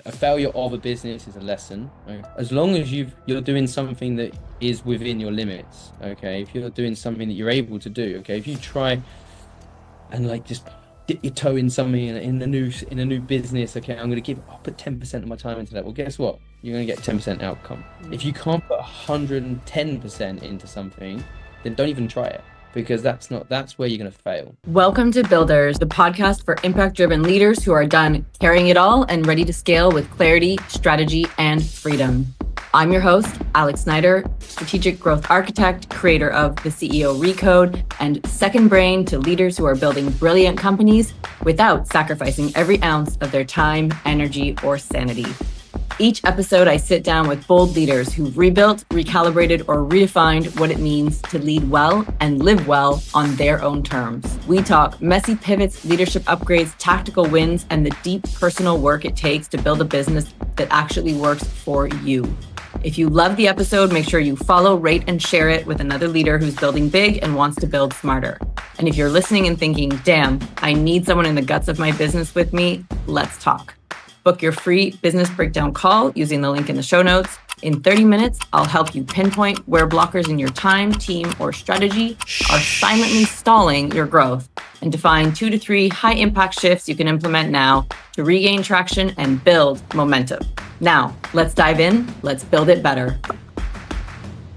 a failure of a business is a lesson. Okay? As long as you're doing something that is within your limits. Okay, if you're doing something that you're able to do. Okay, if you try and like just dip your toe in something in a new business. Okay, I'll put 10% of my time into that. Well, guess what? You're gonna get 10% outcome. If you can't put 110% into something, then don't even try it because that's where you're gonna fail. Welcome to Builders, the podcast for impact-driven leaders who are done carrying it all and ready to scale with clarity, strategy, and freedom. I'm your host, Alex Snider, strategic growth architect, creator of the CEO Recode, and second brain to leaders who are building brilliant companies without sacrificing every ounce of their time, energy, or sanity. Each episode, I sit down with bold leaders who've rebuilt, recalibrated, or redefined what it means to lead well and live well on their own terms. We talk messy pivots, leadership upgrades, tactical wins, and the deep personal work it takes to build a business that actually works for you. If you love the episode, make sure you follow, rate, and share it with another leader who's building big and wants to build smarter. And if you're listening and thinking, damn, I need someone in the guts of my business with me, let's talk. Book your free business breakdown call using the link in the show notes. In 30 minutes, I'll help you pinpoint where blockers in your time, team, or strategy are silently stalling your growth and define 2 to 3 high-impact shifts you can implement now to regain traction and build momentum. Now, let's dive in. Let's build it better.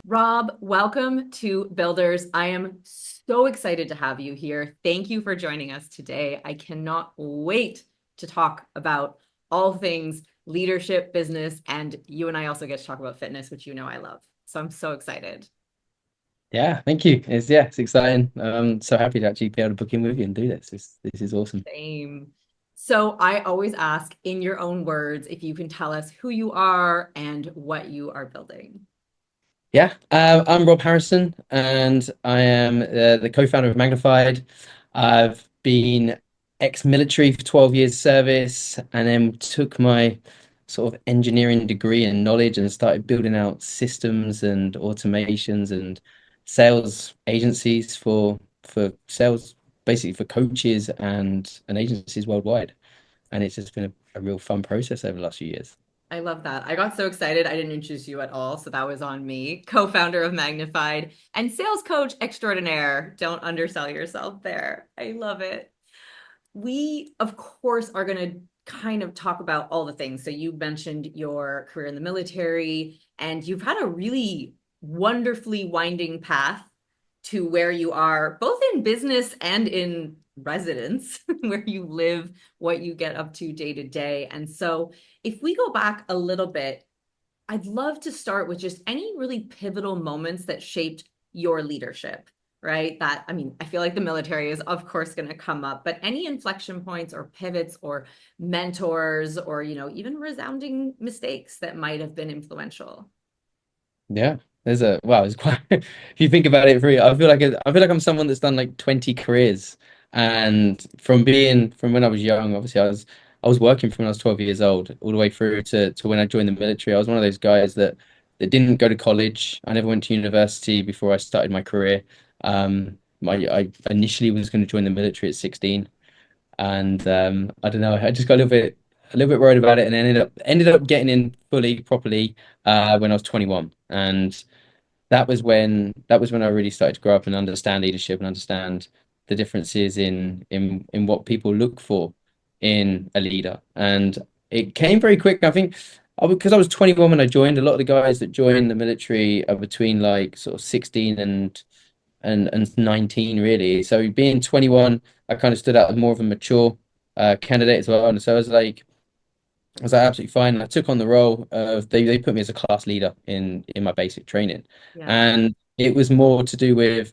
Rob, welcome to Builders. I am so excited to have you here. Thank you for joining us today. I cannot wait to talk about all things leadership, business, and you and I also get to talk about fitness, which you know I love. So I'm so excited. Yeah, thank you. It's exciting. I'm so happy to actually be able to book in with you and do this. This is awesome. Same. So I always ask in your own words if you can tell us who you are and what you are building. Yeah, I'm Rob Harrison, and I am the co-founder of Magnifyde. I've been ex-military for 12 years service, and then took my sort of engineering degree and knowledge and started building out systems and automations and sales agencies for sales, basically for coaches and agencies worldwide. And it's just been a real fun process over the last few years. I love that. I got so excited. I didn't introduce you at all. So that was on me. Co-founder of Magnifyde and sales coach extraordinaire. Don't undersell yourself there. I love it. We, of course, are going to kind of talk about all the things. So you mentioned your career in the military, and you've had a really wonderfully winding path to where you are, both in business and in residence, where you live, what you get up to day to day. And so if we go back a little bit, I'd love to start with just any really pivotal moments that shaped your leadership, right? That, I mean, I feel like the military is of course going to come up, but any inflection points or pivots or mentors or, even resounding mistakes that might have been influential. Yeah, it's quite if you think about it, really, I feel like I'm someone that's done like 20 careers, and from when I was young, obviously I was working from when I was 12 years old all the way through to when I joined the military. I was one of those guys that didn't go to college. I never went to university before I started my career. I initially was going to join the military at 16, and I don't know, I just got a little bit worried about it, and ended up getting in fully properly when I was 21. And that was when I really started to grow up and understand leadership and understand the differences in what people look for in a leader. And it came very quick. I think because I was 21 when I joined. A lot of the guys that join the military are between like sort of 16 and 19 really. So being 21, I kind of stood out as more of a mature candidate as well. And so I was like absolutely fine. I took on the role of they put me as a class leader in my basic training, Yeah. and it was more to do with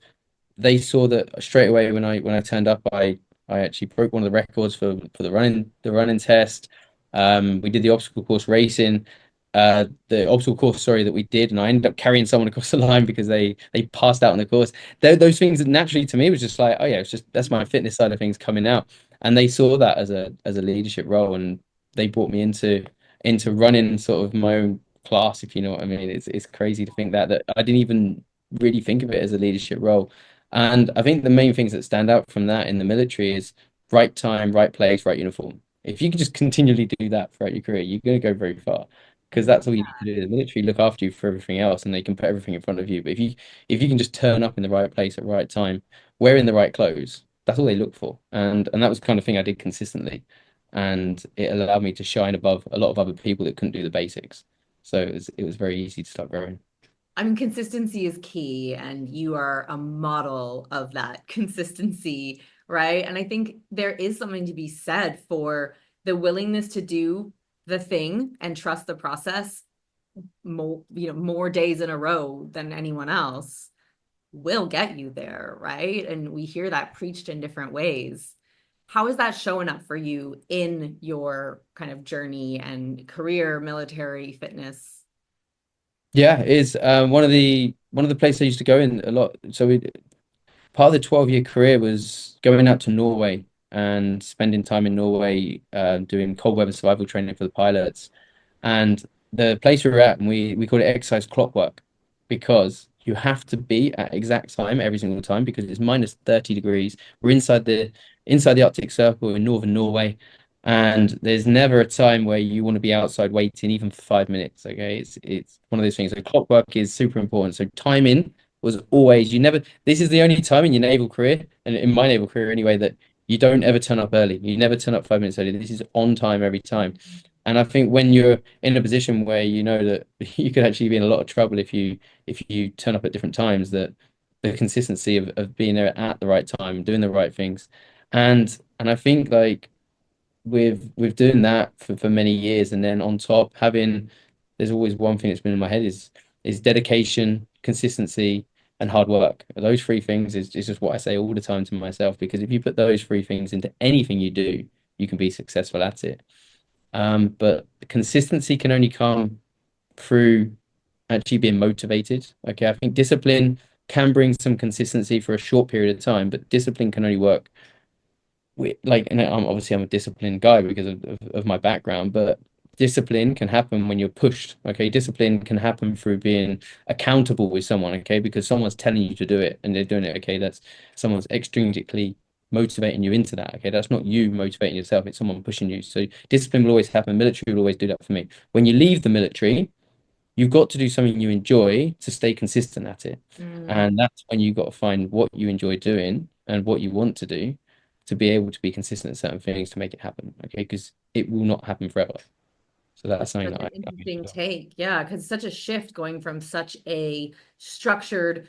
they saw that straight away when I turned up. I actually broke one of the records for the running test. We did the obstacle course racing, the obstacle course, sorry, that we did, and I ended up carrying someone across the line because they passed out on the course. Those things that naturally to me was just like, oh yeah, it's just that's my fitness side of things coming out, and they saw that as a leadership role, and they brought me into running sort of my own class, if you know what I mean. It's crazy to think that I didn't even really think of it as a leadership role. And I think the main things that stand out from that in the military is right time, right place, right uniform. If you can just continually do that throughout your career, you're going to go very far because that's all you need to do. The military look after you for everything else, and they can put everything in front of you. But if you can just turn up in the right place at the right time, wearing the right clothes, that's all they look for. And that was the kind of thing I did consistently, and it allowed me to shine above a lot of other people that couldn't do the basics. So it was very easy to start growing. I mean, consistency is key, and you are a model of that consistency, right? And I think there is something to be said for the willingness to do the thing and trust the process more, more days in a row than anyone else will get you there, right? And we hear that preached in different ways. How is that showing up for you in your kind of journey and career, military, fitness? Yeah, it's one of the places I used to go in a lot. So part of the 12-year career was going out to Norway and spending time in Norway, doing cold weather survival training for the pilots. And the place we were at, and we called it exercise clockwork because you have to be at exact time every single time because it's minus 30 degrees. We're inside the Arctic Circle in northern Norway, and there's never a time where you want to be outside waiting even for 5 minutes. Okay, it's one of those things. So clockwork is super important. So timing was always you never. This is the only time in your naval career, and in my naval career anyway, that you don't ever turn up early. You never turn up 5 minutes early. This is on time every time. And I think when you're in a position where you know that you could actually be in a lot of trouble if you turn up at different times, that the consistency of being there at the right time, doing the right things. And I think like with doing that for many years and then on top having there's always one thing that's been in my head is dedication, consistency, and hard work. Those three things is just what I say all the time to myself because if you put those three things into anything you do, you can be successful at it. But consistency can only come through actually being motivated. Okay, I think discipline can bring some consistency for a short period of time, but discipline can only work and I'm a disciplined guy because of my background, but discipline can happen when you're pushed. Okay, discipline can happen through being accountable with someone. Okay, because someone's telling you to do it and they're doing it. Okay, that's someone's extrinsically motivating you into that. Okay, that's not you motivating yourself, it's someone pushing you. So discipline will always happen. Military will always do that for me. When you leave the military, you've got to do something you enjoy to stay consistent at it. Mm. And that's when you've got to find what you enjoy doing and what you want to do to be able to be consistent at certain things to make it happen. Okay. Because it will not happen forever. So that's That's something such that an I interesting take. Yeah, because it's such a shift going from such a structured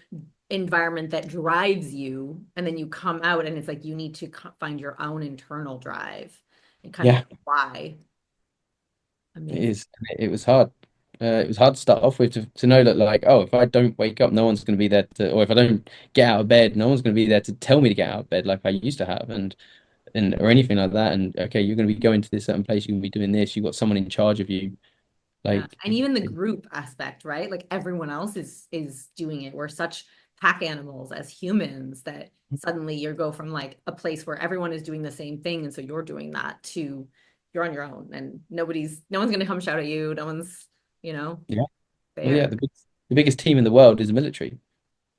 environment that drives you, and then you come out and it's like you need to find your own internal drive and kind of yeah, why. it Amazing. is. It was hard. It was hard to start off with to know that like, oh, if I don't wake up, no one's going to be there to, or if I don't get out of bed, no one's going to be there to tell me to get out of bed like I used to have. And or anything like that. And okay, you're going to be going to this certain place, you're going to be doing this, you've got someone in charge of you. Yeah. Like, And even the group aspect, right? Like everyone else is doing it. We're such pack animals as humans that suddenly you go from like a place where everyone is doing the same thing and so you're doing that to you're on your own and no one's gonna come shout at you. No one's, you know, yeah, well, yeah, there. the biggest team in the world is the military.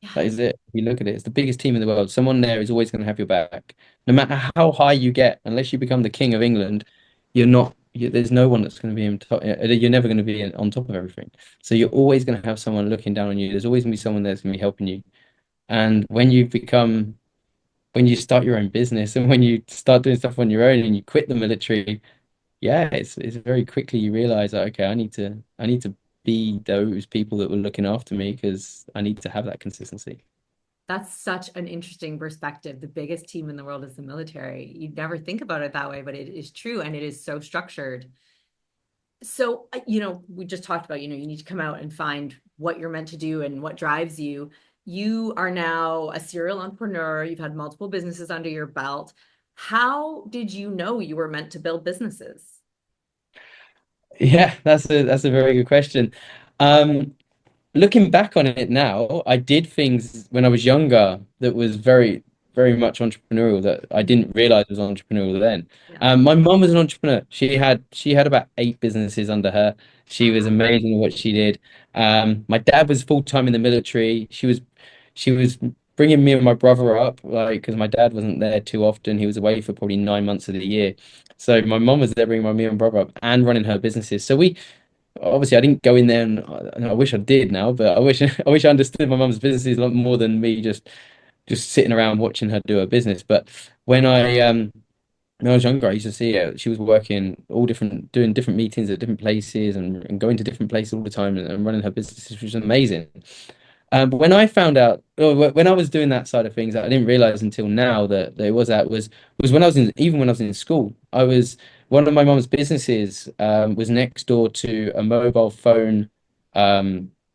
Yeah. That is it. If you look at it, it's the biggest team in the world. Someone there is always going to have your back, no matter how high you get. Unless you become the king of England, you're not. There's no one that's going to be in top. You're never going to be on top of everything. So you're always going to have someone looking down on you. There's always going to be someone that's going to be helping you. And when you start your own business and when you start doing stuff on your own and you quit the military, yeah, it's very quickly you realize that okay, I need to be those people that were looking after me because I need to have that consistency. That's such an interesting perspective. The biggest team in the world is the military. You'd never think about it that way, but it is true and it is so structured. So, we just talked about, you need to come out and find what you're meant to do and what drives you. You are now a serial entrepreneur. You've had multiple businesses under your belt. How did you know you were meant to build businesses? Yeah, that's a very good question. Um, Looking back on it now, I did things when I was younger that was very, very much entrepreneurial that I didn't realize was entrepreneurial then. Yeah. My mom was an entrepreneur. She had about 8 businesses under her. She was Wow. amazing at what she did. My dad was full time in the military. She was bringing me and my brother up, like, because my dad wasn't there too often. He was away for probably 9 months of the year. So my mom was there bringing me and brother up and running her businesses. So we obviously I didn't go in there, and I wish I did now, but I wish I wish I understood my mum's businesses a lot more than me just sitting around watching her do her business. But when I when I was younger, I used to see her. She was working all different, doing different meetings at different places and going to different places all the time and running her businesses, which was amazing. But when I found out, or when I was doing that side of things, I didn't realize until now that there was that was when I was in even when I was in school. I was one of my mom's businesses was next door to a mobile phone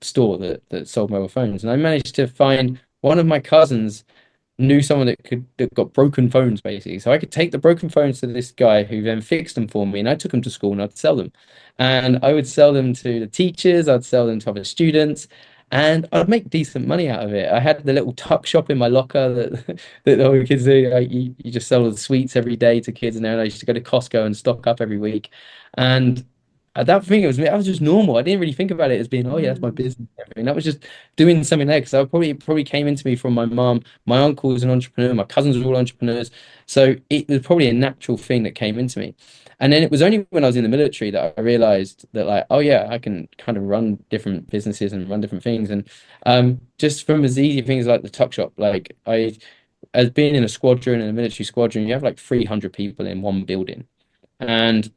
store that sold mobile phones, and I managed to find one of my cousins knew someone that got broken phones basically. So I could take the broken phones to this guy who then fixed them for me, and I took them to school and I'd sell them. And I would sell them to the teachers, I'd sell them to other students, and I'd make decent money out of it. I had the little tuck shop in my locker that that all the kids do. Like you just sell the sweets every day to kids, and then I used to go to Costco and stock up every week. And at that thing, that was just normal. I didn't really think about it as being, oh yeah, that's my Mm. business. And everything. That was just doing something there because I probably came into me from my mom. My uncle was an entrepreneur. My cousins were all entrepreneurs. So it was probably a natural thing that came into me. And then it was only when I was in the military that I realized that like, oh yeah, I can kind of run different businesses and run different things. And just from as easy things like the tuck shop, like as being in a squadron, in a military squadron, you have like 300 people in one building. And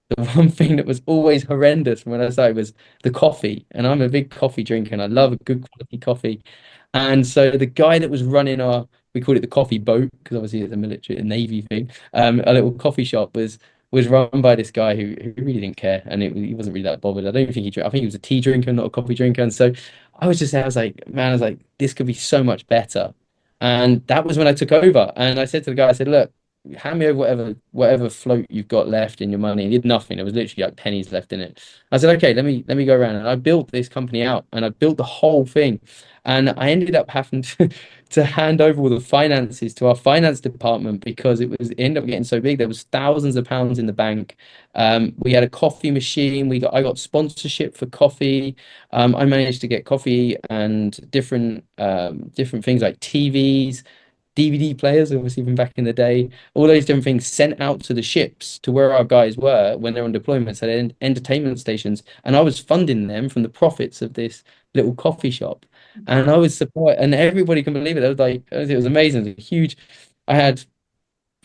the one thing that was always horrendous when I started was the coffee. And I'm a big coffee drinker and I love a good quality coffee. And so the guy that was running we called it the coffee boat because obviously it's a military, a navy thing. A little coffee shop was run by this guy who really didn't care, and he wasn't really that bothered. I don't think he drank. I think he was a tea drinker, not a coffee drinker. And so I was just there. I was like, man, I was like, this could be so much better. And that was when I took over. And I said to the guy, I said, look, hand me over whatever float you've got left in your money. And he had nothing. There was literally like pennies left in it. I said, okay, let me go around. And I built this company out and I built the whole thing. And I ended up having to hand over all the finances to our finance department because it ended up getting so big. There was thousands of pounds in the bank. We had a coffee machine. I got sponsorship for coffee. I managed to get coffee and different things like TVs, DVD players, obviously from back in the day, all those different things sent out to the ships to where our guys were when they're on deployments at entertainment stations. And I was funding them from the profits of this little coffee shop. And I Wow. was surprised, and everybody can believe it. It was like, it was amazing. It was huge. I had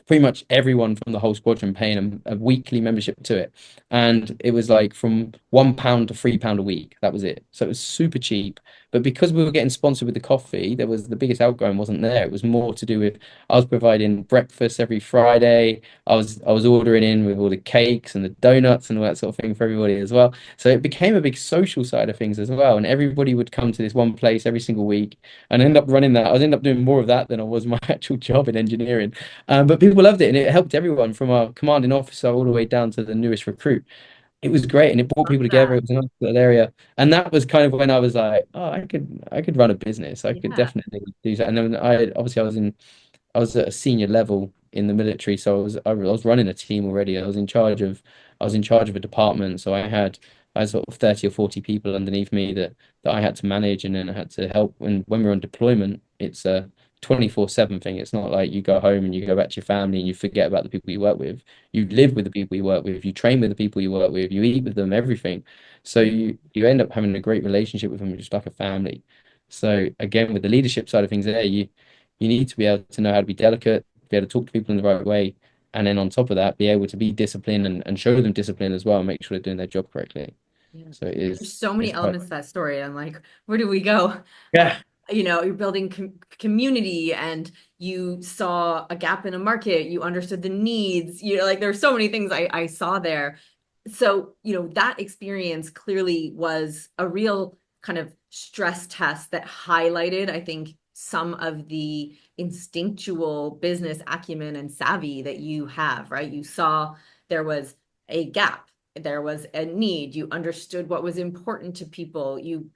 pretty much everyone from the whole squadron paying a weekly membership to it. And it was like from £1 to £3 a week. That was it. So it was super cheap. But because we were getting sponsored with the coffee, there was the biggest outgoing wasn't there. It was more to do with I was providing breakfast every Friday. I was ordering in with all the cakes and the donuts and all that sort of thing for everybody as well. So it became a big social side of things as well. And everybody would come to this one place every single week and end up running that. I was end up doing more of that than I was my actual job in engineering. But people loved it and it helped everyone from our commanding officer all the way down to the newest recruit. It was great and it brought Love people together. that. It was a nice little area. And that was kind of when I was like, oh, I could run a business. I could Yeah. definitely do that. And then I was at a senior level in the military, so I was running a team already. I was in charge of a department, so I had sort of 30 or 40 people underneath me that I had to manage, and then I had to help. When we're on deployment, it's a 24/7 thing. It's not like you go home and you go back to your family and you forget about the people you work with. You live with the people you work with, you train with the people you work with, you eat with them, everything. So you end up having a great relationship with them, just like a family. So again, with the leadership side of things there, you need to be able to know how to be delicate, be able to talk to people in the right way, and then on top of that, be able to be disciplined and show them discipline as well, and make sure they're doing their job correctly. Yeah. So There's so many it's quite elements to that story. I'm like, where do we go? Uh, yeah, you're building community and you saw a gap in a market, you understood the needs, like there's so many things I saw there. So, that experience clearly was a real kind of stress test that highlighted, I think, some of the instinctual business acumen and savvy that you have, right? You saw there was a gap, there was a need, you understood what was important to people, you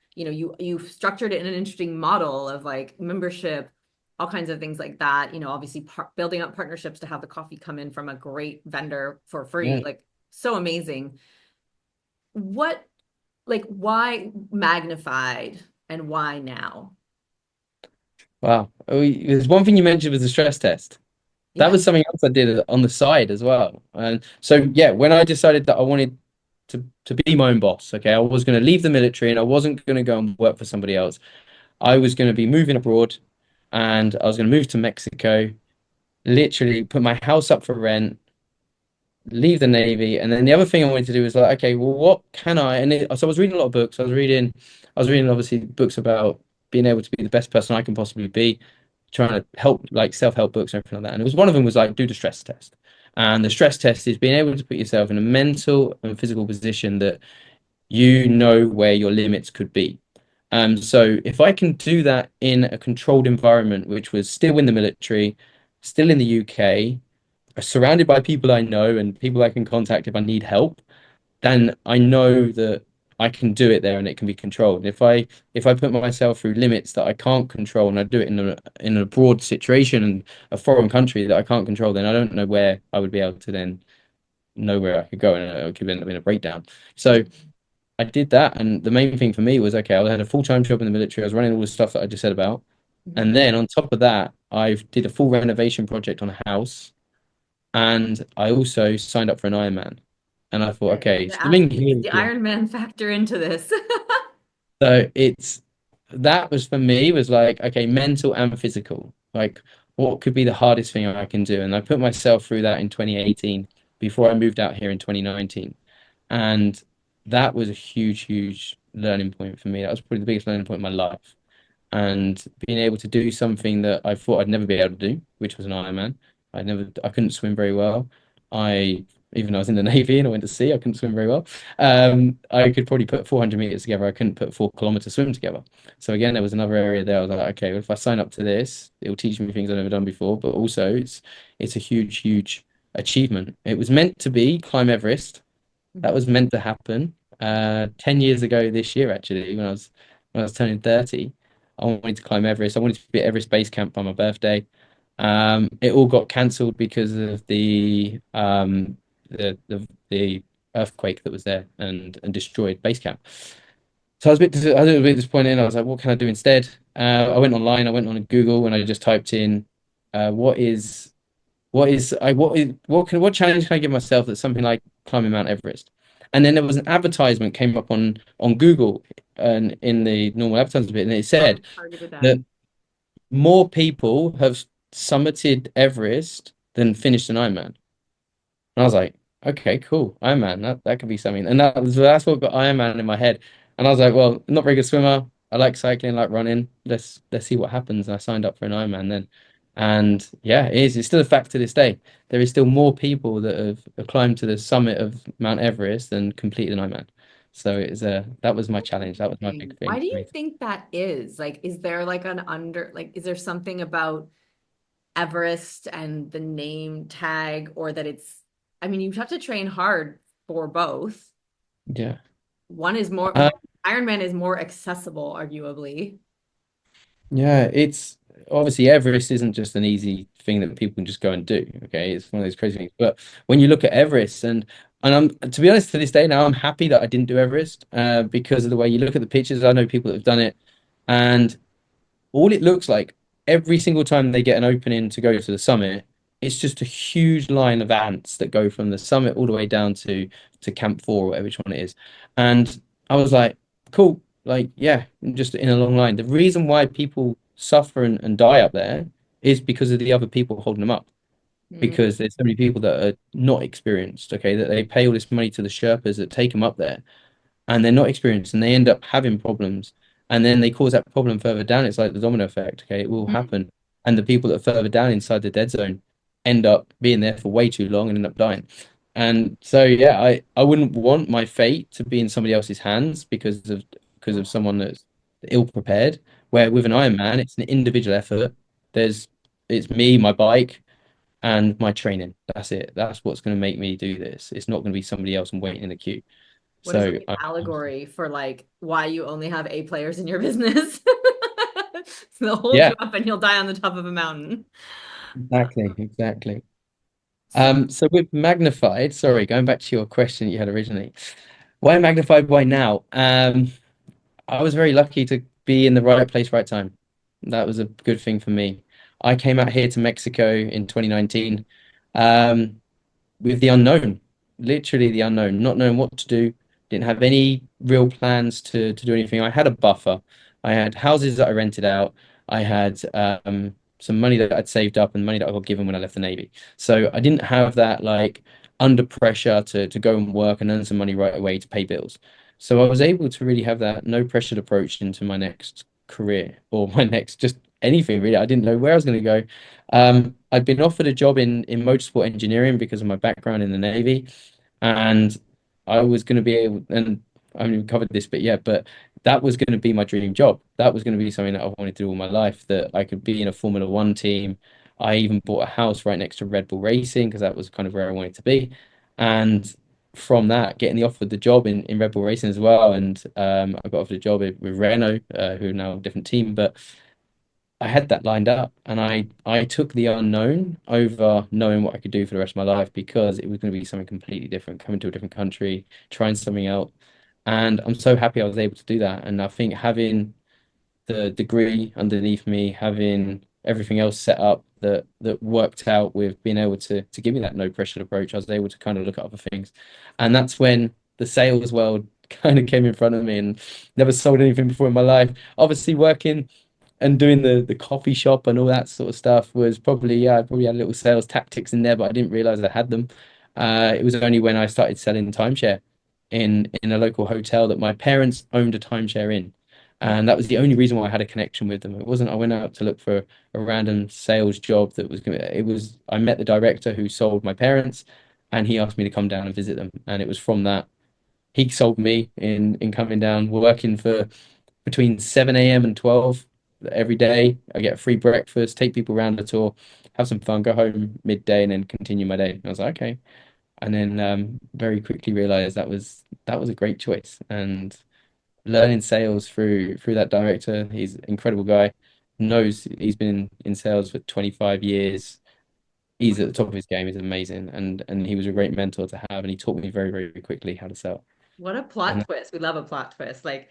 structured it in an interesting model of like membership, all kinds of things like that, obviously building up partnerships to have the coffee come in from a great vendor for free, yeah. like so amazing. What, like, why Magnifyde and why now? Wow. There's one thing you mentioned was the stress test. That Yeah. was something else I did on the side as well. And so yeah, when I decided that I wanted to be my own boss, okay, I was going to leave the military and I wasn't going to go and work for somebody else. I was going to be moving abroad and I was going to move to Mexico, literally put my house up for rent, leave the Navy. And then the other thing I wanted to do was like, okay, well, what can I? So I was reading a lot of books. I was reading obviously books about being able to be the best person I can possibly be, trying to help like self-help books and everything like that. And it was one of them was like do the stress test. And the stress test is being able to put yourself in a mental and physical position that you know where your limits could be. So if I can do that in a controlled environment, which was still in the military, still in the UK, surrounded by people I know and people I can contact if I need help, then I know that I can do it there and it can be controlled. If I put myself through limits that I can't control and I do it in a broad situation and a foreign country that I can't control, then I don't know where I would be able to then know where I could go and I could end up in a breakdown. So I did that, and the main thing for me was okay, I had a full-time job in the military. I was running all the stuff that I just said about. Mhm. And then on top of that, I did a full renovation project on a house and I also signed up for an Ironman. And I thought, Okay, I was okay, gonna ask swimming you, does here is the good. Iron Man factor into this? So it's that was for me was like, okay, mental and physical. Like, what could be the hardest thing I can do? And I put myself through that in 2018 before I moved out here in 2019. And that was a huge, huge learning point for me. That was probably the biggest learning point in my life. And being able to do something that I thought I'd never be able to do, which was an Ironman. I couldn't swim very well. I, even though I was in the Navy and I went to sea, I couldn't swim very well. I could probably put 400 meters together. I couldn't put 4 kilometer swim together. So again, there was another area there. I was like, okay, well, if I sign up to this, it will teach me things I've never done before. But also, it's a huge, huge achievement. It was meant to be climb Everest. That Mhm. was meant to happen 10 years ago this year, actually, when I was turning 30. I wanted to climb Everest. I wanted to be at Everest Base Camp by my birthday. It all got cancelled because of the earthquake that was there and destroyed base camp. So I was a bit disappointed. I was like, what can I do instead? I went online, I went on Google and I just typed in what is what challenge can I give myself that's something like climbing Mount Everest? And then there was an advertisement came up on Google and in the normal advertisement bit, and it Oh, said targeted that. that more people have summited Everest than finished an Ironman. And I was like, okay, cool, Ironman, that could be something. And that's what got Ironman in my head. And I was like, well, not very good swimmer. I like cycling, like running. Let's see what happens. And I signed up for an Ironman then. And yeah, it is. It's still a fact to this day. There is still more people that have climbed to the summit of Mount Everest than completed an Ironman. So that was my challenge. That was my big Interesting. Why thing do for you me. think that is? Like, is there like is there something about Everest and the name tag, or that I mean, you have to train hard for both. Yeah. One is more, Uh, Ironman is more accessible, arguably. Yeah, it's obviously Everest isn't just an easy thing that people can just go and do. Okay, it's one of those crazy things. But when you look at Everest, and I'm to be honest, to this day now, I'm happy that I didn't do Everest because of the way you look at the pictures. I know people that have done it, and all it looks like every single time they get an opening to go to the summit, it's just a huge line of ants that go from the summit all the way down to Camp 4 or whatever which one it is. And I was like, cool, like yeah, just in a long line. The reason why people suffer and die up there is because of the other people holding them up. Mm, Because there's so many people that are not experienced, okay, that they pay all this money to the Sherpas that take them up there and they're not experienced and they end up having problems and then they cause that problem further down. It's like the domino effect. Okay, it will mm, happen. And the people that are further down inside the dead zone end up being there for way too long and end up dying. And so yeah, I wouldn't want my fate to be in somebody else's hands because of someone that's ill prepared. Where with an Ironman, it's an individual effort. There's it's me, my bike, and my training. That's it. That's what's going to make me do this. It's not going to be somebody else and waiting in the queue. what is So like an allegory for like why you only have A players in your business? So they'll hold yeah, you up and you'll die on the top of a mountain. exactly, exactly. So So with Magnifyde, sorry, going back to your question you had originally, why Magnifyde? Why now? I was very lucky to be in the right place, right time. That was a good thing for me. I came out here to Mexico in 2019. Um, with the unknown, literally the unknown, not knowing what to do, didn't have any real plans to do anything. I had a buffer. I had houses that I rented out. I had some money that I'd saved up and money that I got given when I left the Navy. So I didn't have that like under pressure to go and work and earn some money right away to pay bills. So I was able to really have that no pressured approach into my next career or my next just anything really. I didn't know where I was going to go. I'd been offered a job in motorsport engineering because of my background in the Navy, and I was going to be able, and I haven't even covered this bit yet, but that was going to be my dream job. That was going to be something that I wanted to do all my life, that I could be in a Formula One team. I even bought a house right next to Red Bull Racing because that was kind of where I wanted to be. And from that, getting the offer the job in Red Bull Racing as well. And I got offered a job with Renault, who are now a different team, but I had that lined up, and I took the unknown over knowing what I could do for the rest of my life because it was going to be something completely different, coming to a different country, trying something out. And I'm so happy I was able to do that. And I think having the degree underneath me, having everything else set up that worked out with being able to give me that no pressure approach, I was able to kind of look at other things. And that's when the sales world kind of came in front of me and never sold anything before in my life. Obviously working and doing the coffee shop and all that sort of stuff was probably, yeah, I probably had little sales tactics in there, but I didn't realize I had them. It was only when I started selling timeshare in a local hotel that my parents owned a timeshare in. And that was the only reason why I had a connection with them. It wasn't I went out to look for a random sales job that was gonna, it was I met the director who sold my parents and he asked me to come down and visit them. And it was from that he sold me in coming down, working for between 7 a.m. and 12 every day. I get a free breakfast, take people around the tour, have some fun, go home midday, and then continue my day. And I was like, okay. And then very quickly realized that was a great choice. And learning sales through that director, he's an incredible guy. Knows he's been in sales for 25 years. He's at the top of his game. He's amazing, and he was a great mentor to have. And he taught me very, very quickly how to sell. What a plot And twist. We love a plot twist. Like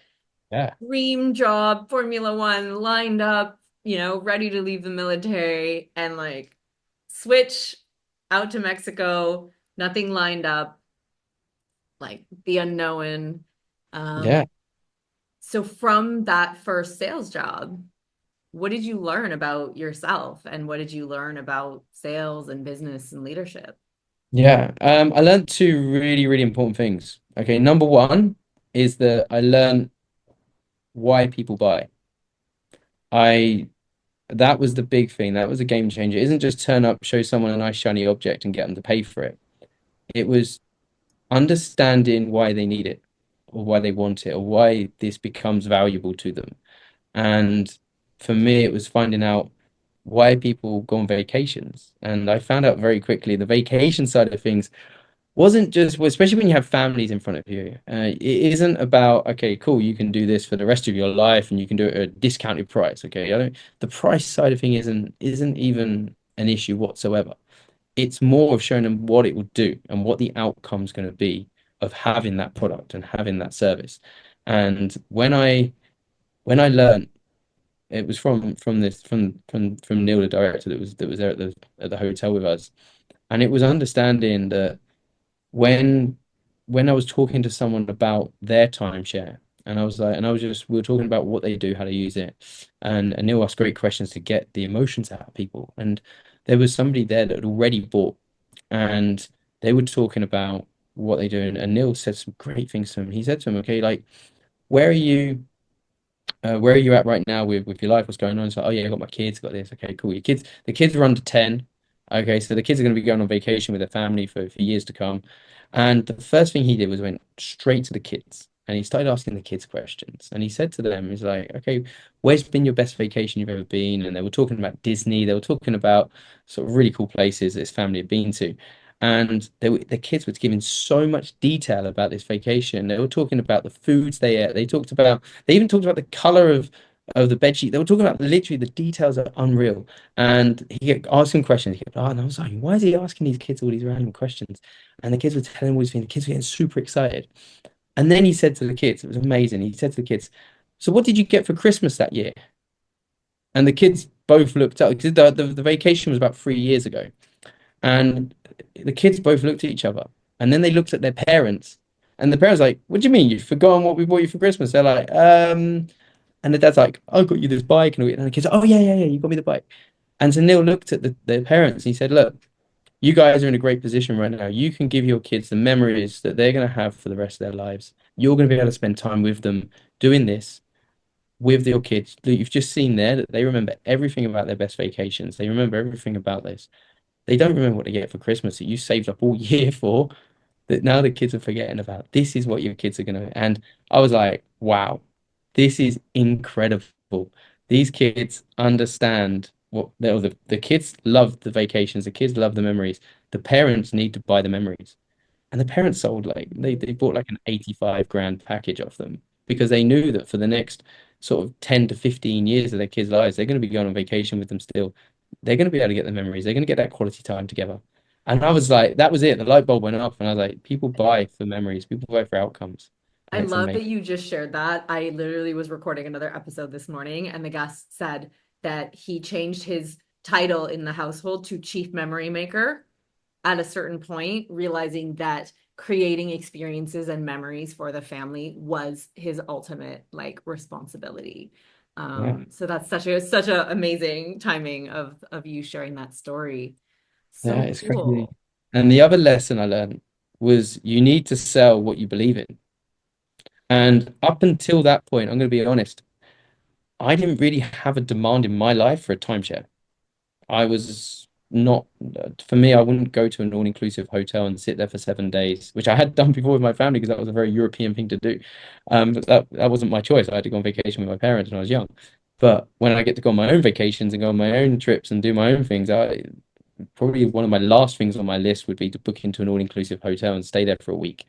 yeah, dream job, Formula One, lined up, ready to leave the military and like switch out to Mexico, nothing lined up, like the unknown. Um, yeah. so from that first sales job, what did you learn about yourself and what did you learn about sales and business and leadership? Yeah, I learned two really, really important things. Okay, number one is that I learned why people buy. I That was the big thing. That was a game changer. It isn't just turn up, show someone a nice shiny object and get them to pay for it. It was understanding why they need it, or why they want it, or why this becomes valuable to them. And for me, it was finding out why people go on vacations. And I found out very quickly the vacation side of things wasn't just, well, especially when you have families in front of you, it isn't about, okay, cool, you can do this for the rest of your life and you can do it at a discounted price. Okay, I don't, the price side of thing isn't even an issue whatsoever. It's more of showing them what it will do and what the outcome's going to be of having that product and having that service. And when I learned, it was from this from Neil, the director that was there at the hotel with us, and it was understanding that when when I was talking to someone about their timeshare, and I was like, and I was just we were talking about what they do, how to use it, and Neil asked great questions to get the emotions out of people, and there was somebody there that had already bought, and they were talking about what they do, and Neil said some great things to him. He said to him, okay, like where are you? Where are you at right now with your life? What's going on? It's like, oh yeah, I got my kids, got this. Okay, cool. Your kids, the kids are under 10. Okay, so the kids are going to be going on vacation with their family for years to come. And the first thing he did was went straight to the kids and he started asking the kids questions. And he said to them, he's like, okay, where's been your best vacation you've ever been? And they were talking about Disney. They were talking about sort of really cool places that his family had been to. And the kids were giving so much detail about this vacation. They were talking about the foods they ate. They even talked about the color of the bed sheet. They were talking about literally the details are unreal. And he kept asking questions. He kept, oh, and I was like, why is he asking these kids all these random questions? And the kids were telling him all these things. The kids were getting super excited. And then he said to the kids, it was amazing. He said to the kids, so what did you get for Christmas that year? And the kids both looked up because the vacation was about 3 years ago. And the kids both looked at each other. And then they looked at their parents. And the parents like, what do you mean? You've forgotten what we bought you for Christmas? They're like, and the dad's like, I got you this bike. And the kids, oh yeah, yeah, yeah, you got me the bike. And so Neil looked at their parents and he said, look, you guys are in a great position right now. You can give your kids the memories that they're going to have for the rest of their lives. You're going to be able to spend time with them doing this with your kids that you've just seen there, that they remember everything about their best vacations. They remember everything about this. They don't remember what they get for Christmas that you saved up all year for, that now the kids are forgetting about. This is what your kids are gonna. And I was like, wow, this is incredible. These kids understand the kids love the vacations, the kids love the memories. The parents need to buy the memories. And the parents sold like they bought like an 85 grand package off them because they knew that for the next sort of 10 to 15 years of their kids' lives, they're going to be going on vacation with them still. They're going to be able to get the memories. They're going to get that quality time together. And I was like, that was it. The light bulb went off, and I was like, people buy for memories, people buy for outcomes, I and it's love amazing. that you just shared that. I literally was recording another episode this morning, and the guest said that he changed his title in the household to Chief Memory Maker at a certain point, realizing that creating experiences and memories for the family was his ultimate like responsibility. Yeah, So that's such a amazing timing of you sharing that story. yeah, So it's crazy. cool. And the other lesson I learned was you need to sell what you believe in. And up until that point, I'm going to be honest, I didn't really have a demand in my life for a timeshare. I was not, for me, I wouldn't go to an all-inclusive hotel and sit there for 7 days, which I had done before with my family because that was a very European thing to do. But that wasn't my choice. I had to go on vacation with my parents when I was young. But when I get to go on my own vacations and go on my own trips and do my own things, I probably one of my last things on my list would be to book into an all-inclusive hotel and stay there for a week.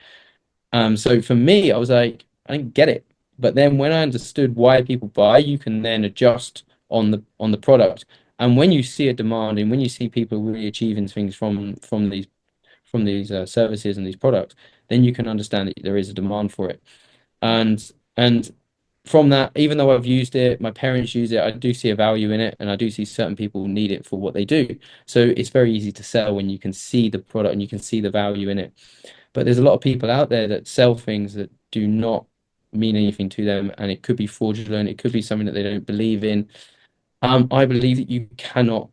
So for me, I was like, I didn't get it. But then when I understood why people buy, you can then adjust on the product. And when you see a demand and when you see people really achieving things from these services and these products, then you can understand that there is a demand for it. And from that, even though I've used it, my parents use it, I do see a value in it, and I do see certain people need it for what they do. So it's very easy to sell when you can see the product and you can see the value in it. But there's a lot of people out there that sell things that do not mean anything to them, and it could be fraudulent. It could be something that they don't believe in. I believe that you cannot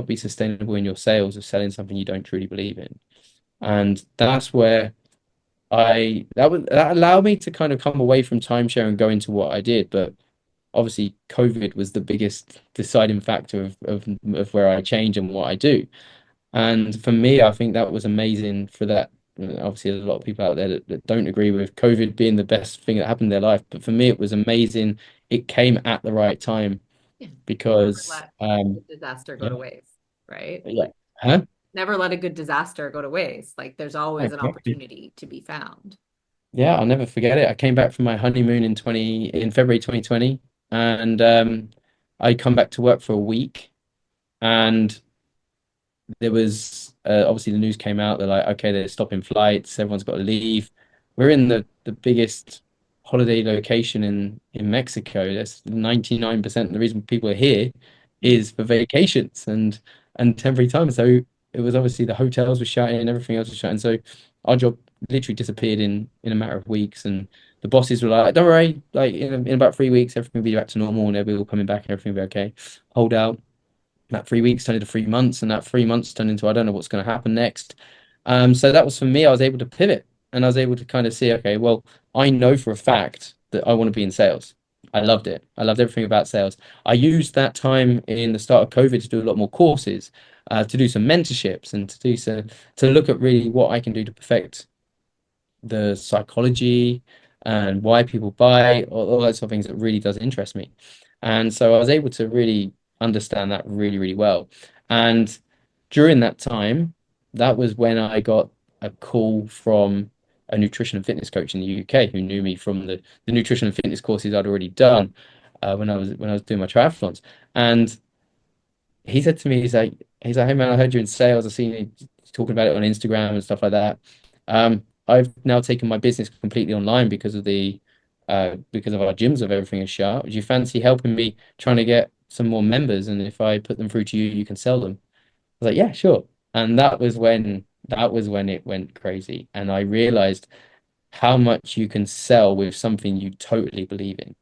be sustainable in your sales of selling something you don't truly believe in, and that's where that allowed me to kind of come away from timeshare and go into what I did. But obviously, COVID was the biggest deciding factor of where I change and what I do. And for me, I think that was amazing for that. Obviously, there's a lot of people out there that don't agree with COVID being the best thing that happened in their life. But for me, it was amazing. It came at the right time Yeah. Never because, let a disaster go yeah, to waste, right? yeah, huh? Never let a good disaster go to waste. Like there's always an Exactly. opportunity to be found. Yeah, I'll never forget it. I came back from my honeymoon in February 2020, and I come back to work for a week, and there was obviously the news came out. They're like, okay, they're stopping flights. Everyone's got to leave. We're in the biggest holiday location in Mexico. That's 99% of the reason people are here is for vacations and temporary time. So it was obviously the hotels were shutting and everything else was shutting. So our job literally disappeared in a matter of weeks. And the bosses were like, don't worry, like in about 3 weeks, everything will be back to normal and they'll be all coming back, everything will be okay. Hold out. That 3 weeks turned into 3 months, and that 3 months turned into I don't know what's going to happen next. So that was for me. I was able to pivot, and I was able to kind of see, okay, well, I know for a fact that I want to be in sales. I loved it. I loved everything about sales. I used that time in the start of COVID to do a lot more courses, to do some mentorships, and to look at really what I can do to perfect the psychology and why people buy, all those sort of things that really does interest me. And so I was able to really understand that really, really well. And during that time, that was when I got a call from a nutrition and fitness coach in the UK who knew me from the nutrition and fitness courses I'd already done when I was doing my triathlons. And he said to me, he's like, hey man, I heard you're in sales. I've seen you talking about it on Instagram and stuff like that. I've now taken my business completely online because of our gyms of everything is shut. Would you fancy helping me trying to get some more members, and if I put them through to you, you can sell them. I was like, yeah, sure. And that was when it went crazy. And I realized how much you can sell with something you totally believe in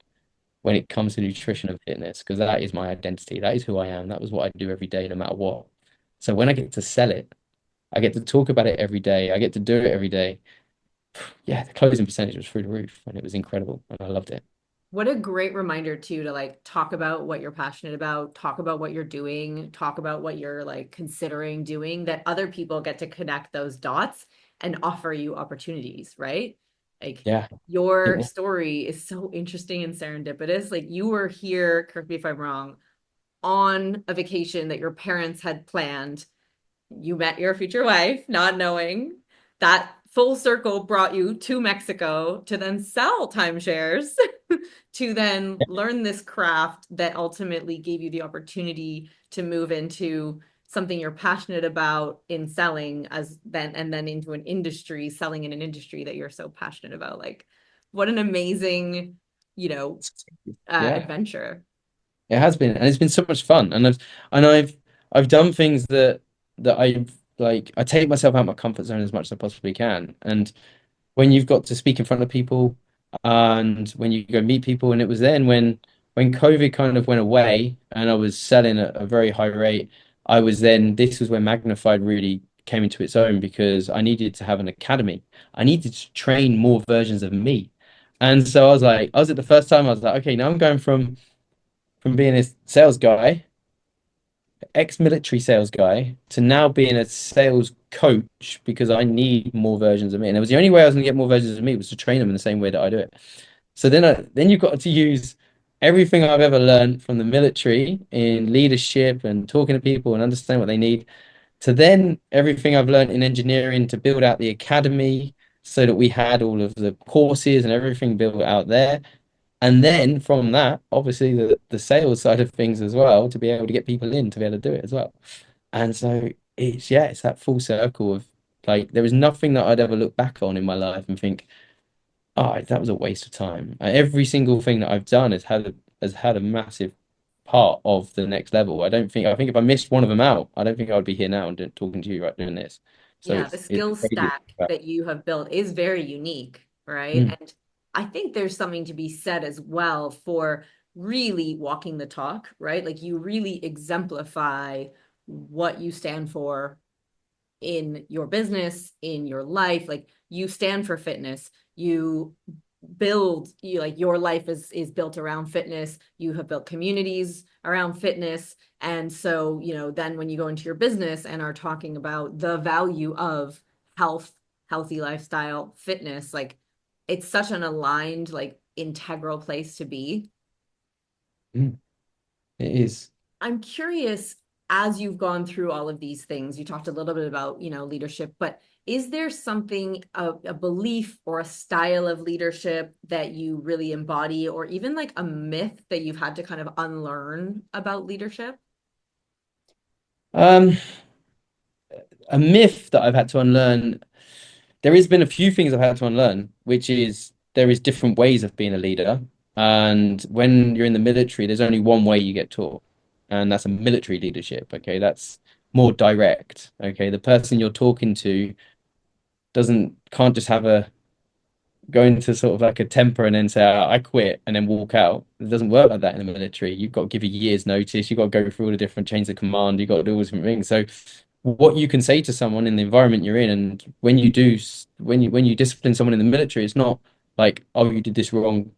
when it comes to nutrition and fitness, because that is my identity. That is who I am. That was what I do every day, no matter what. So when I get to sell it, I get to talk about it every day. I get to do it every day. Yeah, the closing percentage was through the roof and it was incredible and I loved it. What a great reminder too to like talk about what you're passionate about, talk about what you're doing, talk about what you're like considering doing, that other people get to connect those dots and offer you opportunities, right? Like Yeah. It your was, story is so interesting and serendipitous. Like you were here, correct me if I'm wrong, on a vacation that your parents had planned. You met your future wife, not knowing that full circle brought you to Mexico to then sell timeshares, to then learn this craft that ultimately gave you the opportunity to move into something you're passionate about in selling as then and then into an industry, selling in an industry that you're so passionate about. Like what an amazing, you know, yeah, adventure. it has been, and it's been so much fun. And I've done things that I've like I take myself out of my comfort zone as much as I possibly can. And when you've got to speak in front of people and when you go meet people, and it was then when COVID kind of went away and I was selling at a very high rate, this was when Magnifyde really came into its own because I needed to have an academy. I needed to train more versions of me. And so I was at the first time I was like, okay, now I'm going from being a sales guy, ex-military sales guy, to now being a sales coach because I need more versions of me. And it was the only way I was going to get more versions of me was to train them in the same way that I do it. So then you've got to use everything I've ever learned from the military in leadership and talking to people and understand what they need, to then everything I've learned in engineering to build out the academy so that we had all of the courses and everything built out there. And then from that, obviously the sales side of things as well, to be able to get people in to be able to do it as well. And so it's that full circle of like there was nothing that I'd ever look back on in my life and think, oh, that was a waste of time. Every single thing that I've done has had a massive part of the next level. I think if I missed one of them out, I don't think I would be here now and talking to you right doing this. So Yeah, the it's skill crazy. stack that you have built is very unique, right? Mm, And I think there's something to be said as well for really walking the talk, right? Like you really exemplify what you stand for in your business, in your life. Like you stand for fitness. You like your life is built around fitness. You have built communities around fitness. And so, then when you go into your business and are talking about the value of health, healthy lifestyle, fitness, like it's such an aligned, like integral place to be. mm, it is. I'm curious, as you've gone through all of these things, you talked a little bit about, leadership, but is there something, a belief or a style of leadership that you really embody, or even like a myth that you've had to kind of unlearn about leadership? Um, a myth that I've had to unlearn. There has been a few things I've had to unlearn, which is there is different ways of being a leader. And when you're in the military, there's only one way you get taught, and that's a military leadership. Okay, that's more direct. Okay, the person you're talking to doesn't can't just have a go into sort of like a temper and then say I quit and then walk out. It doesn't work like that in the military. You've got to give a year's notice. You've got to go through all the different chains of command. You've got to do all these different things. So what you can say to someone in the environment you're in, and when you discipline someone in the military, it's not like, oh, you did this wrong,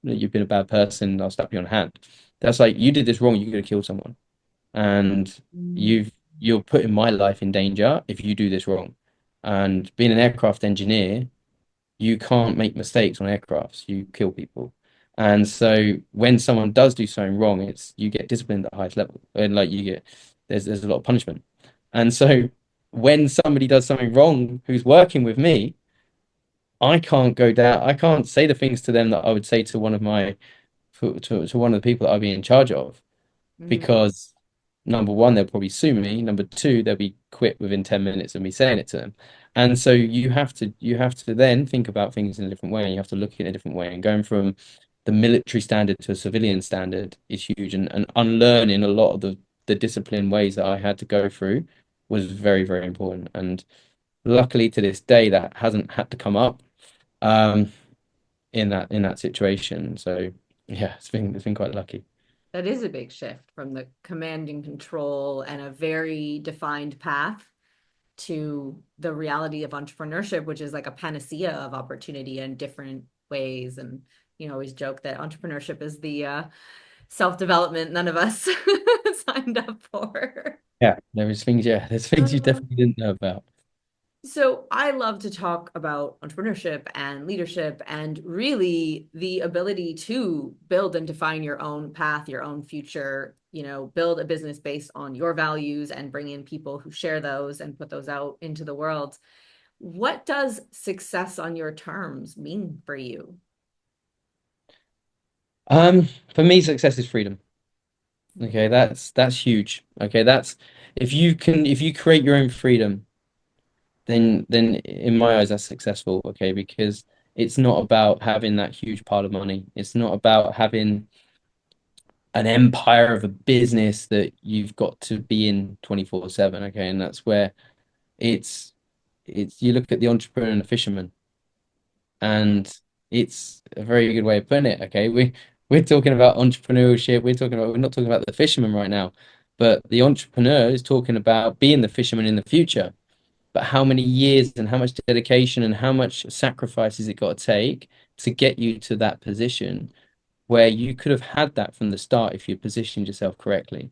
you've been a bad person, I'll slap you on the hand. That's like, you did this wrong, you're gonna kill someone, and Mm. you're putting my life in danger if you do this wrong. And being an aircraft engineer, you can't make mistakes on aircrafts. You kill people. And so when someone does do something wrong, it's you get disciplined at the highest level. And like you get there's a lot of punishment. And so when somebody does something wrong who's working with me, I can't go down, I can't say the things to them that I would say to one of my to one of the people that I'd be in charge of, Mm. because number one, they'll probably sue me. Number two, they'll be quit within 10 minutes of me saying it to them. And so you have to then think about things in a different way. You have to look at it in a different way. And going from the military standard to a civilian standard is huge, and unlearning a lot of the discipline ways that I had to go through was very, very important. And luckily to this day that hasn't had to come up um in that situation. So yeah, it's been quite lucky. That is a big shift from the command and control and a very defined path to the reality of entrepreneurship, which is like a panacea of opportunity in different ways. And always joke that entrepreneurship is the self-development none of us signed up for. There's things you definitely didn't know about. So I love to talk about entrepreneurship and leadership and really the ability to build and define your own path, your own future, build a business based on your values and bring in people who share those and put those out into the world. What does success on your terms mean for you? For me, success is freedom. Okay, that's huge. Okay, that's if you create your own freedom, then in my eyes that's successful. Okay, because it's not about having that huge pile of money. It's not about having an empire of a business that you've got to be in 24/7. Okay, and that's where it's it's you look at the entrepreneur and the fisherman, and it's a very good way of putting it. Okay, we're talking about entrepreneurship. We're not talking about the fisherman right now, but the entrepreneur is talking about being the fisherman in the future. But how many years and how much dedication and how much sacrifice has it got to take to get you to that position where you could have had that from the start if you positioned yourself correctly?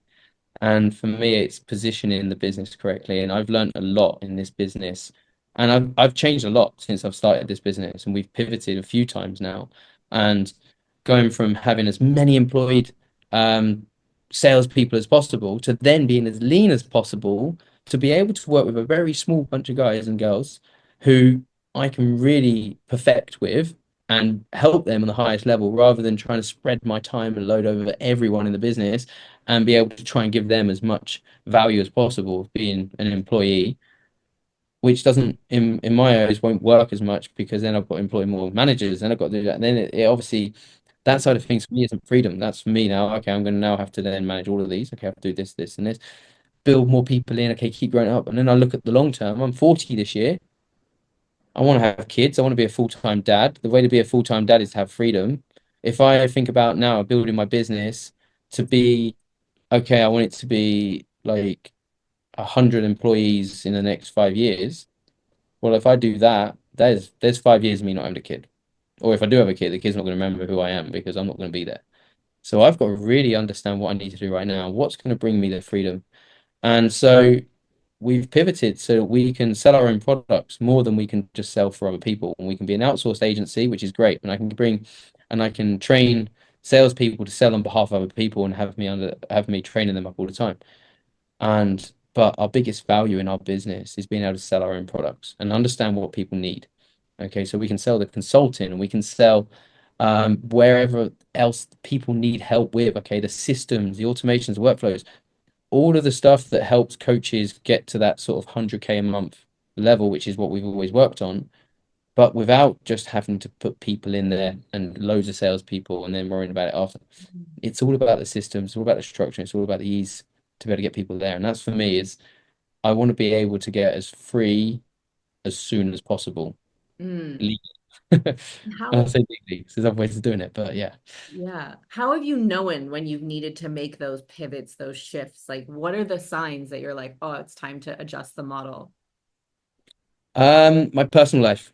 And for me, it's positioning the business correctly. And I've learned a lot in this business. And I've changed a lot since I've started this business. And we've pivoted a few times now. And going from having as many employed um, salespeople as possible to then being as lean as possible to be able to work with a very small bunch of guys and girls who I can really perfect with and help them on the highest level rather than trying to spread my time and load over everyone in the business and be able to try and give them as much value as possible being an employee, which doesn't in my eyes won't work as much because then I've got to employ more managers and I've got to do that. And then it obviously that side of things for me isn't freedom. That's for me now. Okay, I'm going to now have to then manage all of these. Okay, I have to do this, this, and this. Build more people in. Okay, keep growing up. And then I look at the long term. I'm 40 this year. I want to have kids. I want to be a full-time dad. The way to be a full-time dad is to have freedom. If I think about now building my business to be okay, I want it to be like 100 employees in the next 5 years. Well, if I do that, there's 5 years of me not having a kid. Or if I do have a kid, the kid's not going to remember who I am because I'm not going to be there. So I've got to really understand what I need to do right now. What's going to bring me the freedom? And so we've pivoted so that we can sell our own products more than we can just sell for other people. And we can be an outsourced agency, which is great. And I can train salespeople to sell on behalf of other people and have me training them up all the time. But our biggest value in our business is being able to sell our own products and understand what people need. Okay, so we can sell the consulting and we can sell wherever else people need help with. Okay, the systems, the automations, the workflows, all of the stuff that helps coaches get to that sort of 100K a month level, which is what we've always worked on, but without just having to put people in there and loads of salespeople and then worrying about it after. It's all about the systems, it's all about the structure, it's all about the ease to be able to get people there. And that's for me is I want to be able to get as free as soon as possible. Mm. Legally. I How say legally, there's other ways of doing it, but yeah. Yeah. How have you known when you've needed to make those pivots, those shifts? Like, what are the signs that you're like, oh, it's time to adjust the model? My personal life,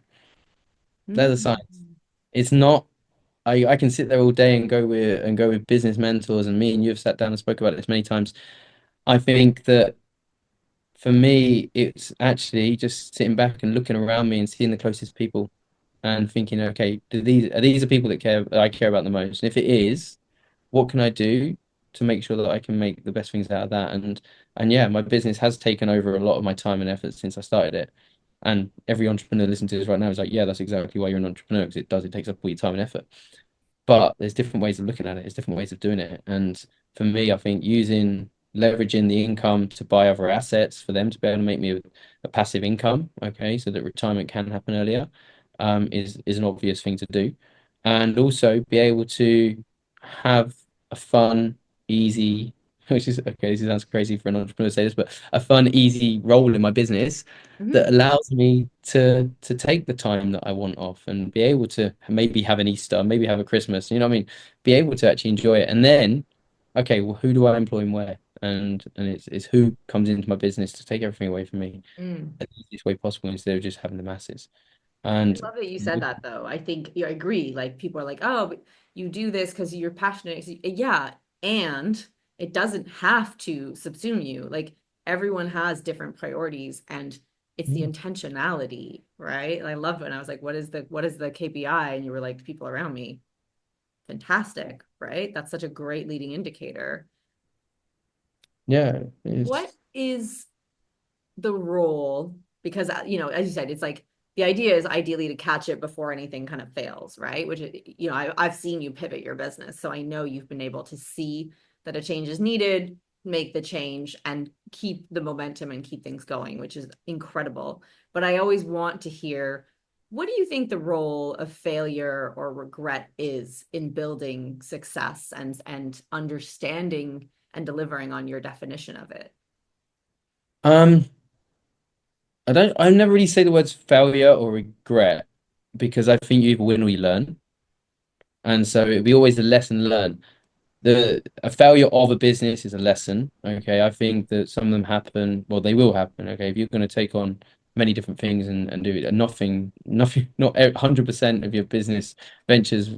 there's a sign. Mm. It's not I can sit there all day and go with business mentors, and me and you have sat down and spoke about this many times. I think that for me, it's actually just sitting back and looking around me and seeing the closest people and thinking, okay, are these the people that I care about the most? And if it is, what can I do to make sure that I can make the best things out of that? And yeah, my business has taken over a lot of my time and effort since I started it. And every entrepreneur listening to this right now is like, yeah, that's exactly why you're an entrepreneur, because it takes up all your time and effort. But there's different ways of looking at it. There's different ways of doing it. And for me, I think leveraging the income to buy other assets for them to be able to make me a passive income, okay, so that retirement can happen earlier, is an obvious thing to do. and also be able to have a fun, easy, which is okay, this sounds crazy for an entrepreneur to say this, but a fun, easy role in my business that Mhm. allows me to take the time that I want off and be able to maybe have an Easter, maybe have a Christmas, you know what I mean? Be able to actually enjoy it. And then, okay, well, who do I employ and where? And it's who comes into my business to take everything away from me Mm. the easiest way possible instead of just having the masses. I And love that you said that though. I think I agree. Like people are like, oh, but you do this because you're passionate. Yeah. And it doesn't have to subsume you. Like everyone has different priorities and it's the intentionality, right? And I love it. And I was like, what is the KPI? And you were like, people around me. Fantastic, right? That's such a great leading indicator. yeah, What it's is the role because as you said it's like the idea is ideally to catch it before anything kind of fails, right? Which I've seen you pivot your business, so I know you've been able to see that a change is needed, make the change and keep the momentum and keep things going, which is incredible. But I always want to hear, what do you think the role of failure or regret is in building success and understanding and delivering on your definition of it? um I never really say the words failure or regret because I think you either win or you learn. And so it'll be always a lesson learned. A failure of a business is a lesson. Okay. I think that some of them happen, well, they will happen. Okay. If you're going to take on many different things and do it, and nothing, not 100% of your business ventures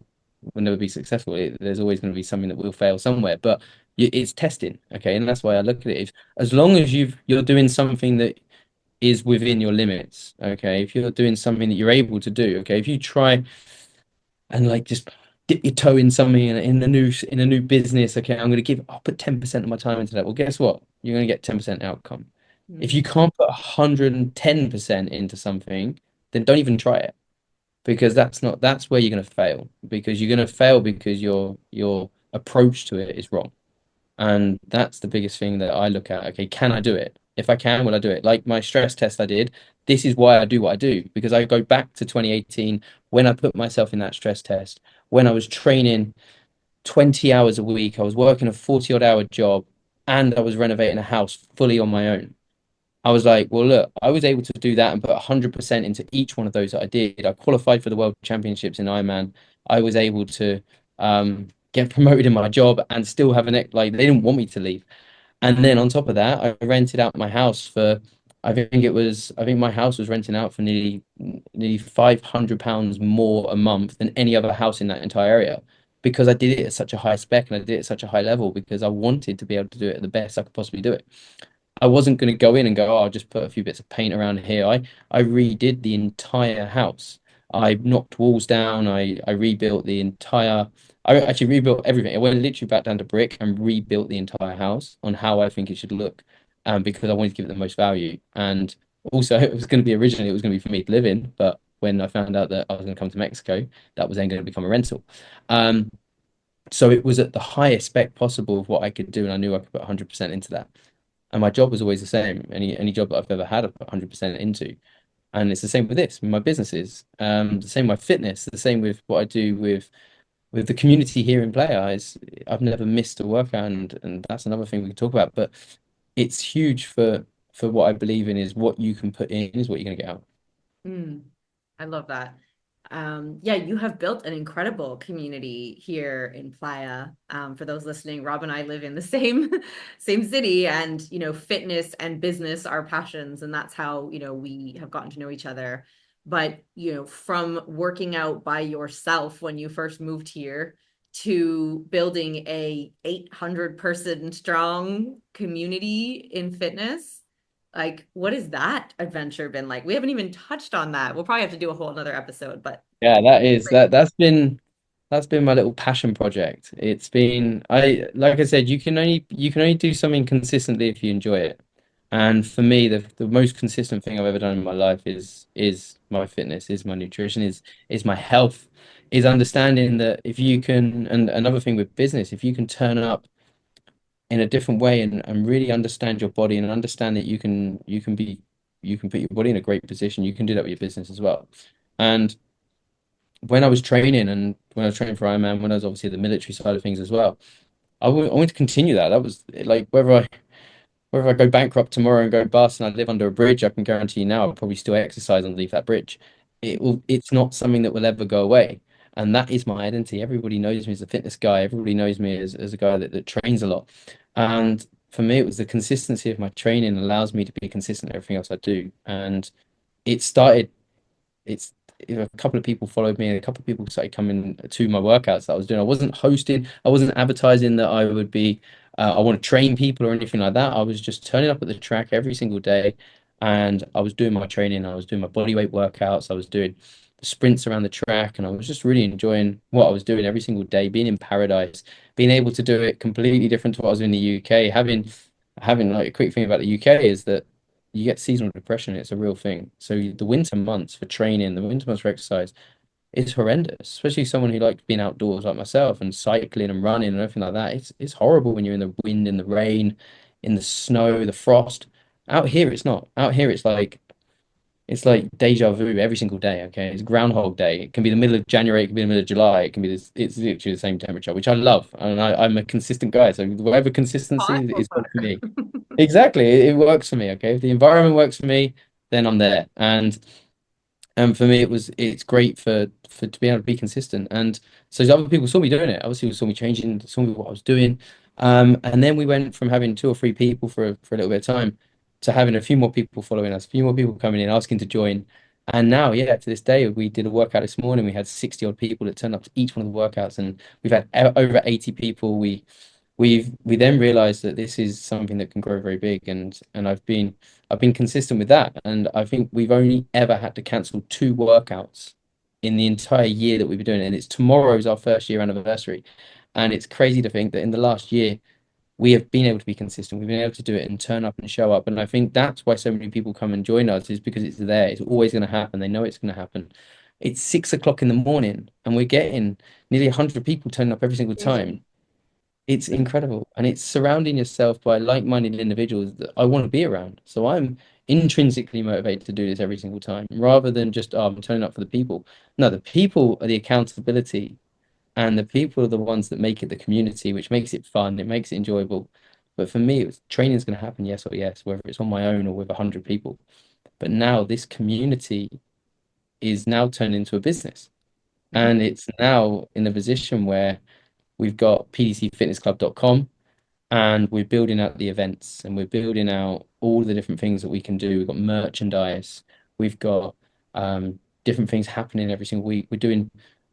will never be successful. There's always going to be something that will fail somewhere, but it's testing. Okay. And that's why I look at it. As long as you're doing something that is within your limits. Okay. If you're doing something that you're able to do, okay. If you try and like just dip your toe in something in a new business, okay, I'll put 10% of my time into that. Well, guess what? You're gonna get 10% outcome. If you Mm. can't put 110% into something, then don't even try it because that's where you're gonna fail because you're gonna fail because your approach to it is wrong. And that's the biggest thing that I look at. Okay, can I do it? If I can, will I do it? Like my stress test I did, this is why I do what I do, because I go back to 2018 when I put myself in that stress test, when I was training 20 hours a week, I was working a 40 odd hour job, and I was renovating a house fully on my own. I was like, well, look, I was able to do that and put 100% into each one of those that I did. I qualified for the World Championships in Ironman. I was able to get promoted in my job and still have like, they didn't want me to leave. And then on top of that, I rented out my house for, I think my house was renting out for nearly £500 more a month than any other house in that entire area because I did it at such a high spec and I did it at such a high level because I wanted to be able to do it at the best I could possibly do it. I wasn't going to go in and go, oh, I'll just put a few bits of paint around here. I redid the entire house. I knocked walls down. I rebuilt the entire, I actually rebuilt everything. I went literally back down to brick and rebuilt the entire house on how I think it should look, because I wanted to give it the most value. And also, it was going to be originally, it was going to be for me to live in. But when I found out that I was going to come to Mexico, that was then going to become a rental. Um, so it was at the highest spec possible of what I could do, and I knew I could put 100% into that. And my job was always the same. Any job that I've ever had, I've put 100% into. And it's the same with this, with my businesses. The same with my fitness, the same with what I do with the community here in Playa. I've never missed a workout, and that's another thing we can talk about. But it's huge for what I believe in is what you can put in is what you're gonna get out. Mm, I love that. Yeah, you have built an incredible community here in Playa. For those listening, Rob and I live in the same same city, and fitness and business are passions, and that's how we have gotten to know each other. But from working out by yourself when you first moved here to building a 800 person strong community in fitness, like, what has that adventure been like? We haven't even touched on that. We'll probably have to do a whole another episode, but Yeah, that's been my little passion project. It's been I like I said, you can only do something consistently if you enjoy it. And for me, the most consistent thing I've ever done in my life is my fitness, is my nutrition, is my health, is understanding that if you can, and another thing with business, if you can turn up in a different way and really understand your body and understand that you can put your body in a great position, you can do that with your business as well. And when I was training and when I was training for Ironman, when I was obviously the military side of things as well, I want to continue that. That was like whether I go bankrupt tomorrow and go bust and I live under a bridge, I can guarantee you now I'll probably still exercise underneath that bridge. It's not something that will ever go away. And that is my identity. Everybody knows me as a fitness guy. Everybody knows me as a guy that trains a lot. And for me, it was the consistency of my training allows me to be consistent in everything else I do. And it started it's a couple of people followed me and a couple of people started coming to my workouts that I was doing. I wasn't hosting, I wasn't advertising that I would be I want to train people or anything like that. I was just turning up at the track every single day and I was doing my training, I was doing my body weight workouts, I was doing the sprints around the track, and I was just really enjoying what I was doing every single day, being in paradise, being able to do it completely different to what I was in the UK. Having like a quick thing about the UK is that you get seasonal depression. It's a real thing. So the winter months for training, the winter months for exercise, it's horrendous. Especially someone who likes being outdoors like myself and cycling and running and everything like that. It's horrible when you're in the wind, in the rain, in the snow, the frost. Out here, it's not. Out here, it's like deja vu every single day. Okay, it's Groundhog Day. It can be the middle of January. It can be the middle of July. It can be this. It's literally the same temperature, which I love, and I'm a consistent guy. So whatever Hot consistency or is good for far? me. Exactly. It works for me. Okay. If the environment works for me, then I'm there. And for me, it's great for to be able to be consistent. And so other people saw me doing it. Obviously, saw me changing, saw me what I was doing. And then we went from having two or three people for a little bit of time to having a few more people following us, a few more people coming in, asking to join. And now, yeah, to this day, we did a workout this morning. We had 60 odd people that turned up to each one of the workouts, and we've had over 80 people. We then realized that this is something that can grow very big, and I've been consistent with that, and I think we've only ever had to cancel two workouts in the entire year that we've been doing it, and it's tomorrow's our first year anniversary, and it's crazy to think that in the last year we have been able to be consistent. We've been able to do it and turn up and show up, and I think that's why so many people come and join us is because it's there. It's always going to happen. They know it's going to happen. It's 6 o'clock in the morning, and we're getting nearly 100 people turning up every single Crazy. time. It's incredible. And it's surrounding yourself by like-minded individuals that I want to be around. So I'm intrinsically motivated to do this every single time rather than just, oh, I'm turning up for the people. No, the people are the accountability and the people are the ones that make it the community, which makes it fun. It makes it enjoyable. But for me, training is going to happen, yes or yes, whether it's on my own or with 100 people. But now this community is now turned into a business. Mhm. And it's now in a position where we've got pdcfitnessclub.com and we're building out the events and we're building out all the different things that we can do. We've got merchandise, we've got different things happening every single week.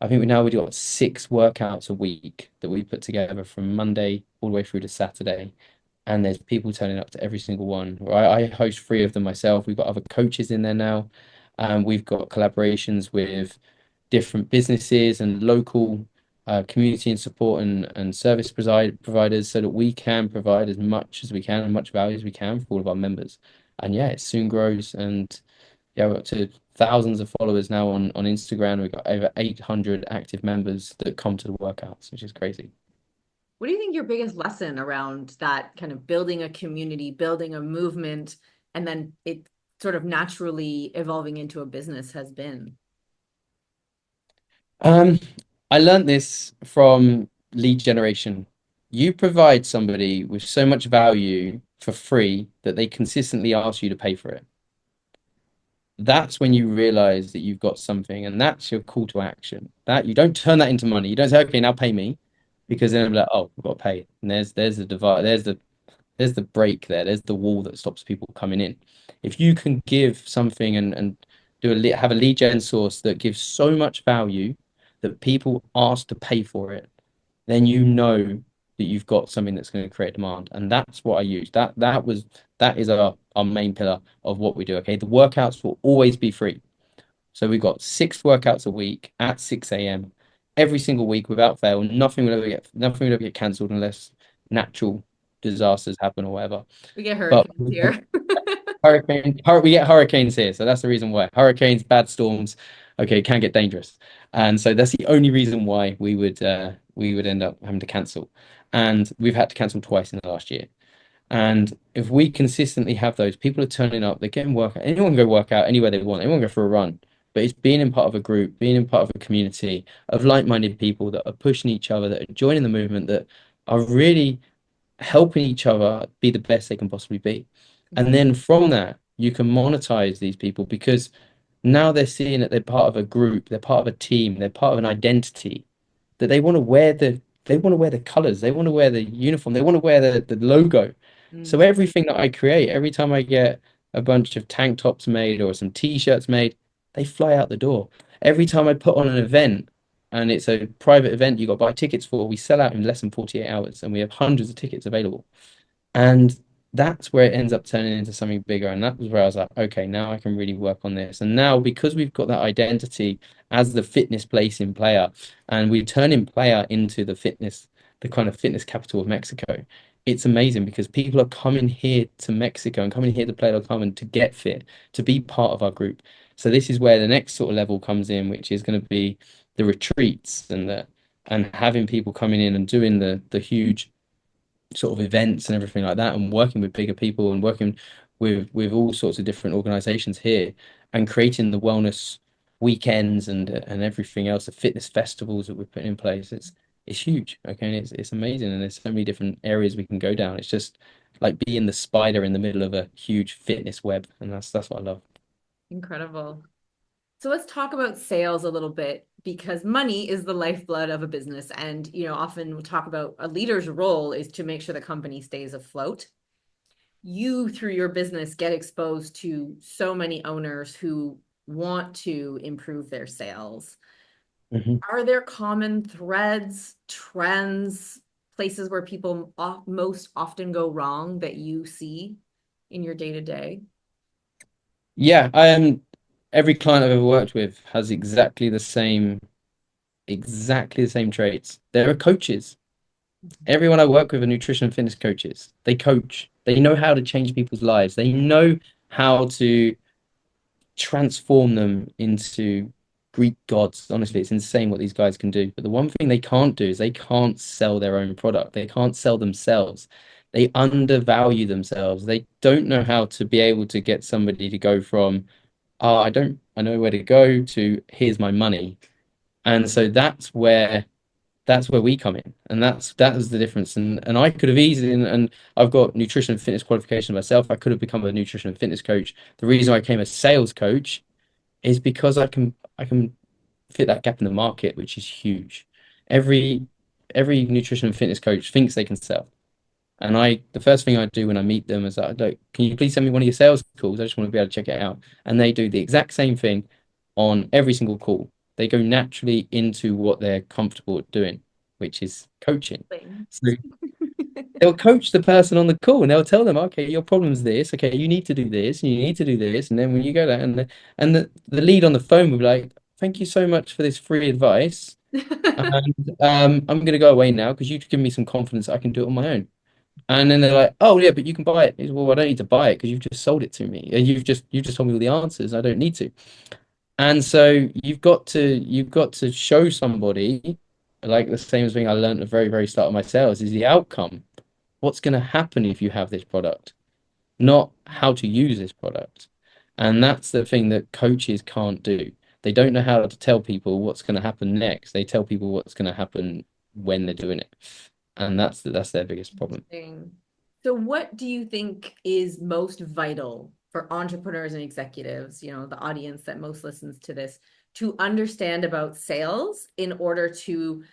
I think we've got 6 workouts a week that we put together from Monday all the way through to Saturday. And there's people turning up to every single one. I host 3 of them myself. We've got other coaches in there now. We've got collaborations with different businesses and local community and support and service providers so that we can provide as much as we can and much value as we can for all of our members. And yeah, it soon grows. And yeah, we're up to thousands of followers now on Instagram. We've got over 800 active members that come to the workouts, which is crazy. What do you think your biggest lesson around that kind of building a community, building a movement, and then it sort of naturally evolving into a business has been? Um, I learned this from lead generation. You provide somebody with so much value for free that they consistently ask you to pay for it. That's when you realize that you've got something, and that's your call to action. That you don't turn that into money. You don't say, okay, now pay me, because then I'm like, oh, we've got to pay. And there's the divide, there's the break there, there's the wall that stops people coming in. If you can give something and have a lead gen source that gives so much value that people ask to pay for it, then you know that you've got something that's going to create demand. And that's what I use. That is our main pillar of what we do. Okay. The workouts will always be free. So we've got 6 workouts a week at 6 a.m. every single week without fail. Nothing will ever get cancelled unless natural disasters happen or whatever. We get But hurricanes here. we get hurricanes here, so that's the reason why. Hurricanes, bad storms, okay, can get dangerous, and so that's the only reason why we would end up having to cancel, and we've had to cancel twice in the last year. And if we consistently have those, people are turning up, they're getting workout. Anyone can go work out anywhere they want. Anyone can go for a run. but it's being in part of a group, being in part of a community of like-minded people that are pushing each other, that are joining the movement, that are really helping each other be the best they can possibly be. And then from that, you can monetize these people because now they're seeing that they're part of a group, they're part of a team, they're part of an identity, that they want to wear the colors, they want to wear the uniform, they want to wear the logo. So Mm. everything that I create, every time I get a bunch of tank tops made or some t-shirts made, they fly out the door. Every time I put on an event and it's a private event you got to buy tickets for, we sell out in less than 48 hours and we have hundreds of tickets available. And that's where it ends up turning into something bigger. And that was where I was like, okay, now I can really work on this. And now, because we've got that identity as the fitness place in Playa, and we're turning Playa into the kind of fitness capital of Mexico, it's amazing because people are coming here to Mexico and coming here to Playa del Carmen to get fit, to be part of our group. So this is where the next sort of level comes in, which is going to be the retreats and having people coming in and doing the huge sort of events and everything like that, and working with bigger people and working with all sorts of different organizations here and creating the wellness weekends and everything else, the fitness festivals that we're putting in place. It's huge, okay, and it's amazing, and there's so many different areas we can go down. It's just like being the spider in the middle of a huge fitness web, and that's what I love. Incredible. So let's talk about sales a little bit because money is the lifeblood of a business. And, often we'll talk about a leader's role is to make sure the company stays afloat. You, through your business, get exposed to so many owners who want to improve their sales. Mhm. Are there common threads, trends, places where people most often go wrong that you see in your day to day? Yeah, I am. Every client I've ever worked with has exactly the same traits. They're coaches. Everyone I work with are nutrition and fitness coaches. They coach. They know how to change people's lives. They know how to transform them into Greek gods. Honestly, it's insane what these guys can do. But the one thing they can't do is they can't sell their own product. They can't sell themselves. They undervalue themselves. They don't know how to be able to get somebody to go from, oh, I know where to go to here's my money. And so that's where we come in, and that is the difference. And I could have easily, and I've got nutrition and fitness qualification myself. I could have become a nutrition and fitness coach. The reason I became a sales coach is because I can fit that gap in the market, which is huge. Every every nutrition and fitness coach thinks they can sell. And the first thing I do when I meet them is I like, can you please send me one of your sales calls? I just want to be able to check it out. And they do the exact same thing on every single call. They go naturally into what they're comfortable at doing, which is coaching. So they'll coach the person on the call and they'll tell them, okay, your problem's this. Okay, you need to do this, and you need to do this. And then when you go there, and the lead on the phone will be like, thank you so much for this free advice. And I'm going to go away now because you've given me some confidence I can do it on my own. And then they're like, "Oh yeah, but you can buy it." He's, well, I don't need to buy it because you've just sold it to me, and you've just told me all the answers. I don't need to. And so you've got to show somebody, like the same as thing I learned at the very very start of my sales is the outcome. What's going to happen if you have this product, not how to use this product. And that's the thing that coaches can't do. They don't know how to tell people what's going to happen next. They tell people what's going to happen when they're doing it, and that's their biggest problem. Interesting. So what do you think is most vital for entrepreneurs and executives, the audience that most listens to this, to understand about sales in order to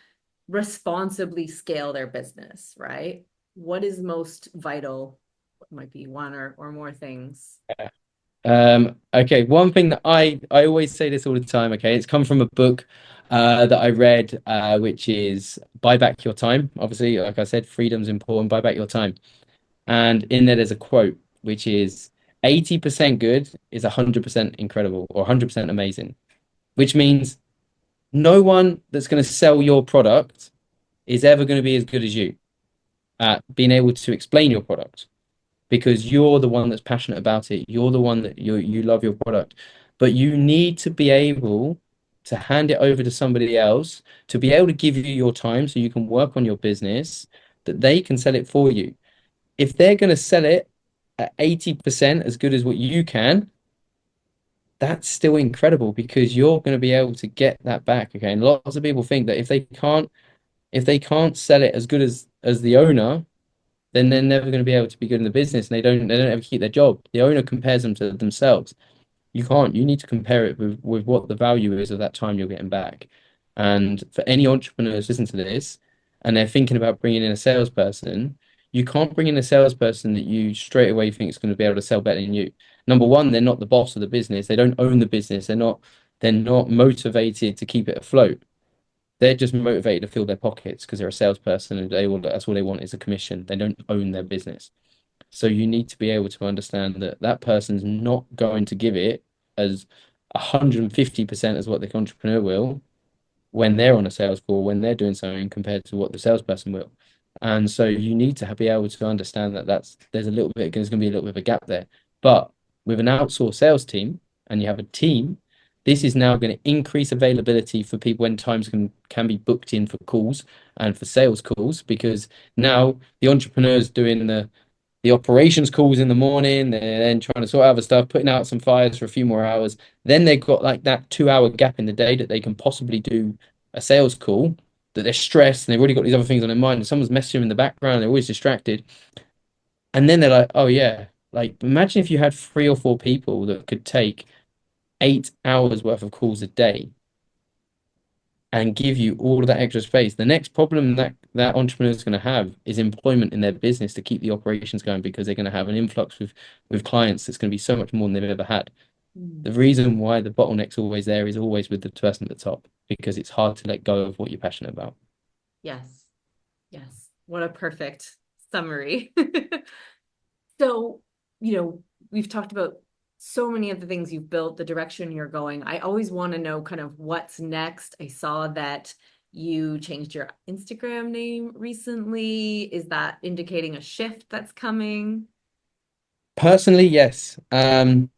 responsibly scale their business, right? What is most vital? What might be one or more things? Okay, one thing that I always say this all the time, okay, it's come from a book that I read, which is Buy Back Your Time. Obviously, like I said, freedom's important, buy back your time. And in there there's a quote, which is 80% good is 100% incredible or 100% amazing, which means no one that's going to sell your product is ever going to be as good as you at being able to explain your product because you're the one that's passionate about it. You're the one that you love your product, but you need to be able to hand it over to somebody else to be able to give you your time so you can work on your business, that they can sell it for you. If they're going to sell it at 80% as good as what you can, that's still incredible because you're going to be able to get that back. Okay. And lots of people think that if they can't sell it as good as the owner, then they're never going to be able to be good in the business, and they don't ever keep their job. The owner compares them to themselves. You can't. You need to compare it with what the value is of that time you're getting back. And for any entrepreneurs listen to this and they're thinking about bringing in a salesperson, you can't bring in a salesperson that you straight away think is going to be able to sell better than you. Number one, they're not the boss of the business. They don't own the business. They're not motivated to keep it afloat. They're just motivated to fill their pockets because they're a salesperson and that's all they want is a commission. They don't own their business. So you need to be able to understand that that person's not going to give it as 150% as what the entrepreneur will when they're on a sales call, when they're doing something compared to what the salesperson will. And so you need to be able to understand that there's going to be a little bit of a gap there. But with an outsourced sales team and you have a team, this is now going to increase availability for people when times can be booked in for calls and for sales calls because now the entrepreneur's doing the operations calls in the morning. They're then trying to sort out other stuff, putting out some fires for a few more hours. Then they've got like that 2 hour gap in the day that they can possibly do a sales call that they're stressed and they've already got these other things on their mind. And someone's messaging them in the background. They're always distracted. And then they're like, oh, yeah. Like, imagine if you had 3 or 4 people that could take 8 hours worth of calls a day and give you all of that extra space. The next problem that entrepreneur is going to have is employment in their business to keep the operations going because they're going to have an influx with clients that's going to be so much more than they've ever had. The reason why the bottleneck's always there is always with the person at the top because it's hard to let go of what you're passionate about. Yes. Yes. What a perfect summary. So, we've talked about so many of the things you've built, the direction you're going. I always want to know kind of what's next. I saw that you changed your Instagram name recently. Is that indicating a shift that's coming? Personally, yes. Instagram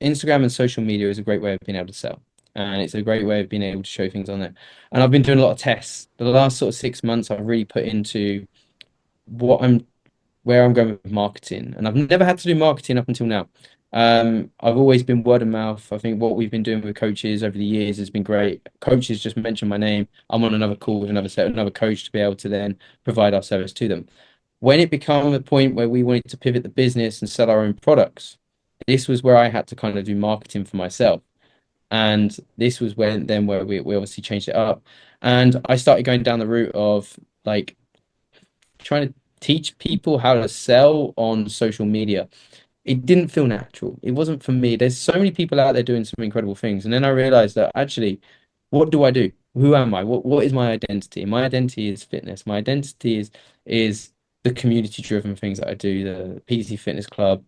and social media is a great way of being able to sell. And it's a great way of being able to show things on there. And I've been doing a lot of tests. The last sort of 6 months, I've really put into what I'm where I'm going with marketing. And I've never had to do marketing up until now. I've always been word of mouth. I think what we've been doing with coaches over the years has been great. Coaches just mention my name. I'm on another call with another coach to be able to then provide our service to them. When it became a point where we wanted to pivot the business and sell our own products, this was where I had to kind of do marketing for myself. And this was where we obviously changed it up. And I started going down the route of like trying to teach people how to sell on social media. It didn't feel natural. It wasn't for me. There's so many people out there doing some incredible things. And then I realized that actually, what do I do? Who am I? What is my identity? My identity is fitness. My identity is the community driven things that I do, the PDC Fitness Club,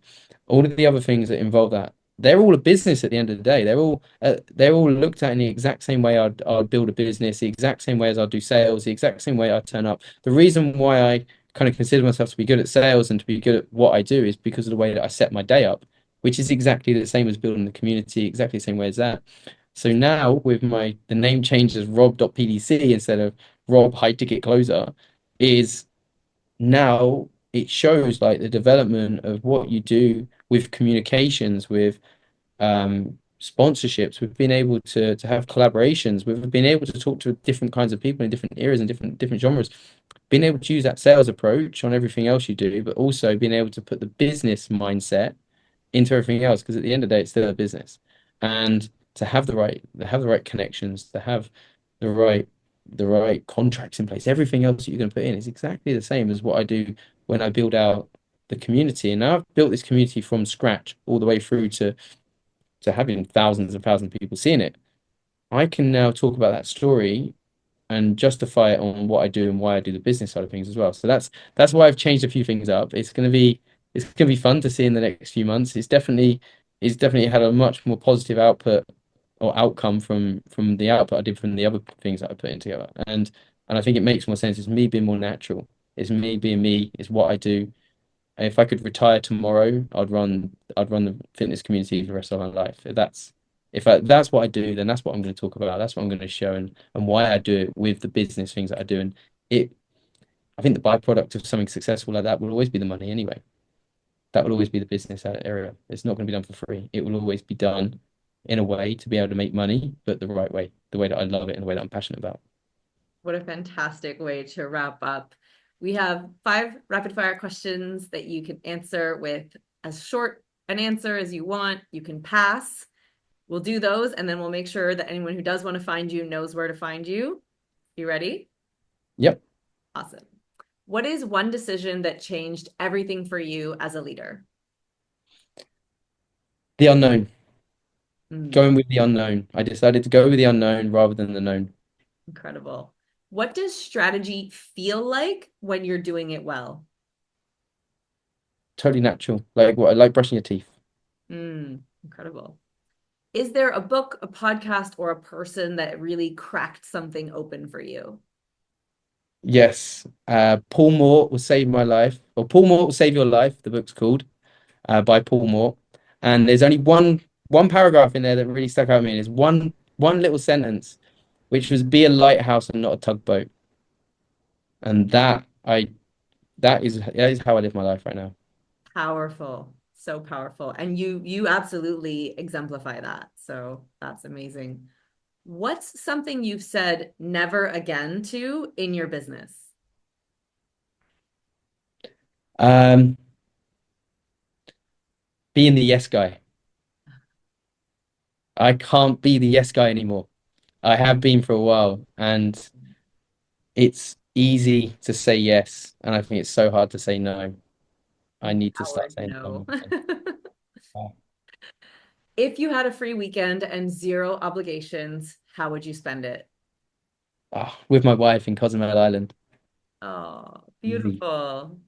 all of the other things that involve that. They're all a business at the end of the day. They're all looked at in the exact same way I'd build a business, the exact same way as I'd do sales, the exact same way I'd turn up. The reason why I kind of consider myself to be good at sales and to be good at what I do is because of the way that I set my day up, which is exactly the same as building the community, exactly the same way as that. So now with the name change as Rob.pdc instead of Rob High Ticket Closer is now it shows like the development of what you do with communications, with sponsorships. We've been able to have collaborations. We've been able to talk to different kinds of people in different areas and different genres. Being able to use that sales approach on everything else you do, but also being able to put the business mindset into everything else. Because at the end of the day, it's still a business, and to have the right connections, to have the right the right contracts in place, everything else that you're going to put in is exactly the same as what I do when I build out the community. And now I've built this community from scratch all the way through to having thousands and thousands of people seeing it. I can now talk about that story and justify it on what I do and why I do the business side of things as well. So that's why I've changed a few things up. It's gonna be fun to see in the next few months. It's definitely had a much more positive output or outcome from the output I did from the other things that I put in together. And I think it makes more sense. It's me being more natural. It's me being me. It's what I do. If I could retire tomorrow, I'd run the fitness community for the rest of my life. If that's what I do, then that's what I'm going to talk about. That's what I'm going to show and why I do it with the business things that I do. And it I think the byproduct of something successful like that will always be the money anyway. That will always be the business area. It's not going to be done for free. It will always be done in a way to be able to make money, but the right way, the way that I love it and the way that I'm passionate about. What a fantastic way to wrap up. We have 5 rapid fire questions that you can answer with as short an answer as you want. You can pass. We'll do those, and then we'll make sure that anyone who does want to find you knows where to find you. You ready? Yep. Awesome. What is one decision that changed everything for you as a leader? The unknown. Mm, Going with the unknown. I decided to go with the unknown rather than the known. incredible. What does strategy feel like when you're doing it well? Totally natural. Like what? Like brushing your teeth. Incredible. Is there a book, a podcast, or a person that really cracked something open for you? Yes. Paul Moore will save my life, or Paul Moore will save your life. The book's called by Paul Moore, and there's only one paragraph in there that really stuck out to me. There's one little sentence, which was "Be a lighthouse and not a tugboat," and that is how I live my life right now. Powerful. So powerful. And you absolutely exemplify that. So that's amazing. What's something you've said never again to in your business? Um, Being the yes guy. I can't be the yes guy anymore. I have been for a while, and it's easy to say yes, and I think it's so hard to say no. I need to start Howard, saying no no. more. If you had a free weekend and zero obligations, how would you spend it? With my wife in Cozumel Island. Oh, Easy. beautiful.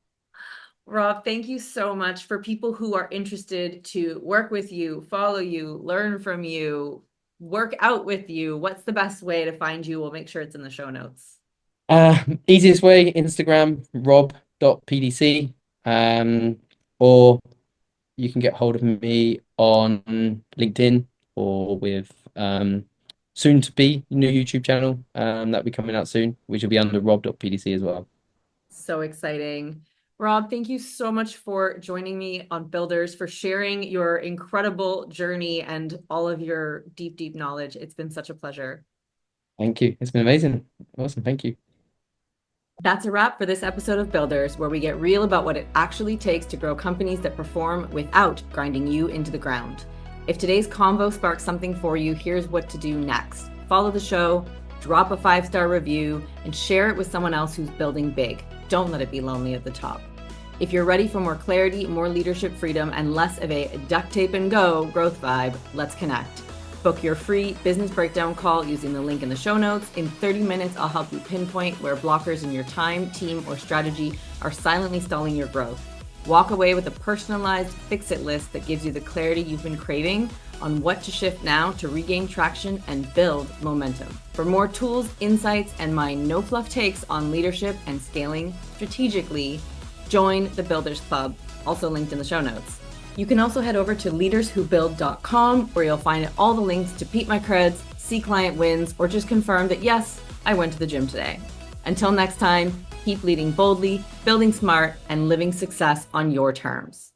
Rob, thank you so much. For people who are interested to work with you, follow you, learn from you, work out with you, what's the best way to find you? We'll make sure it's in the show notes. Easiest way, Instagram, rob.pdc. Or you can get hold of me on LinkedIn or with soon to be new YouTube channel that'll be coming out soon, which will be under rob.pdc as well. So exciting. Rob, thank you so much for joining me on Builders, for sharing your incredible journey and all of your deep, deep knowledge. It's been such a pleasure. Thank you. It's been amazing. Awesome. Thank you. That's a wrap for this episode of Builders, where we get real about what it actually takes to grow companies that perform without grinding you into the ground. If today's convo sparks something for you, here's what to do next. Follow the show, drop a 5-star review, and share it with someone else who's building big. Don't let it be lonely at the top. If you're ready for more clarity, more leadership freedom, and less of a duct tape and go growth vibe, let's connect. Book your free business breakdown call using the link in the show notes. In 30 minutes, I'll help you pinpoint where blockers in your time, team, or strategy are silently stalling your growth. Walk away with a personalized fix-it list that gives you the clarity you've been craving on what to shift now to regain traction and build momentum. For more tools, insights, and my no-fluff takes on leadership and scaling strategically, join the Builders Club, also linked in the show notes. You can also head over to leaderswhobuild.com, where you'll find all the links to Peep My Creds, see client wins, or just confirm that yes, I went to the gym today. Until next time, keep leading boldly, building smart, and living success on your terms.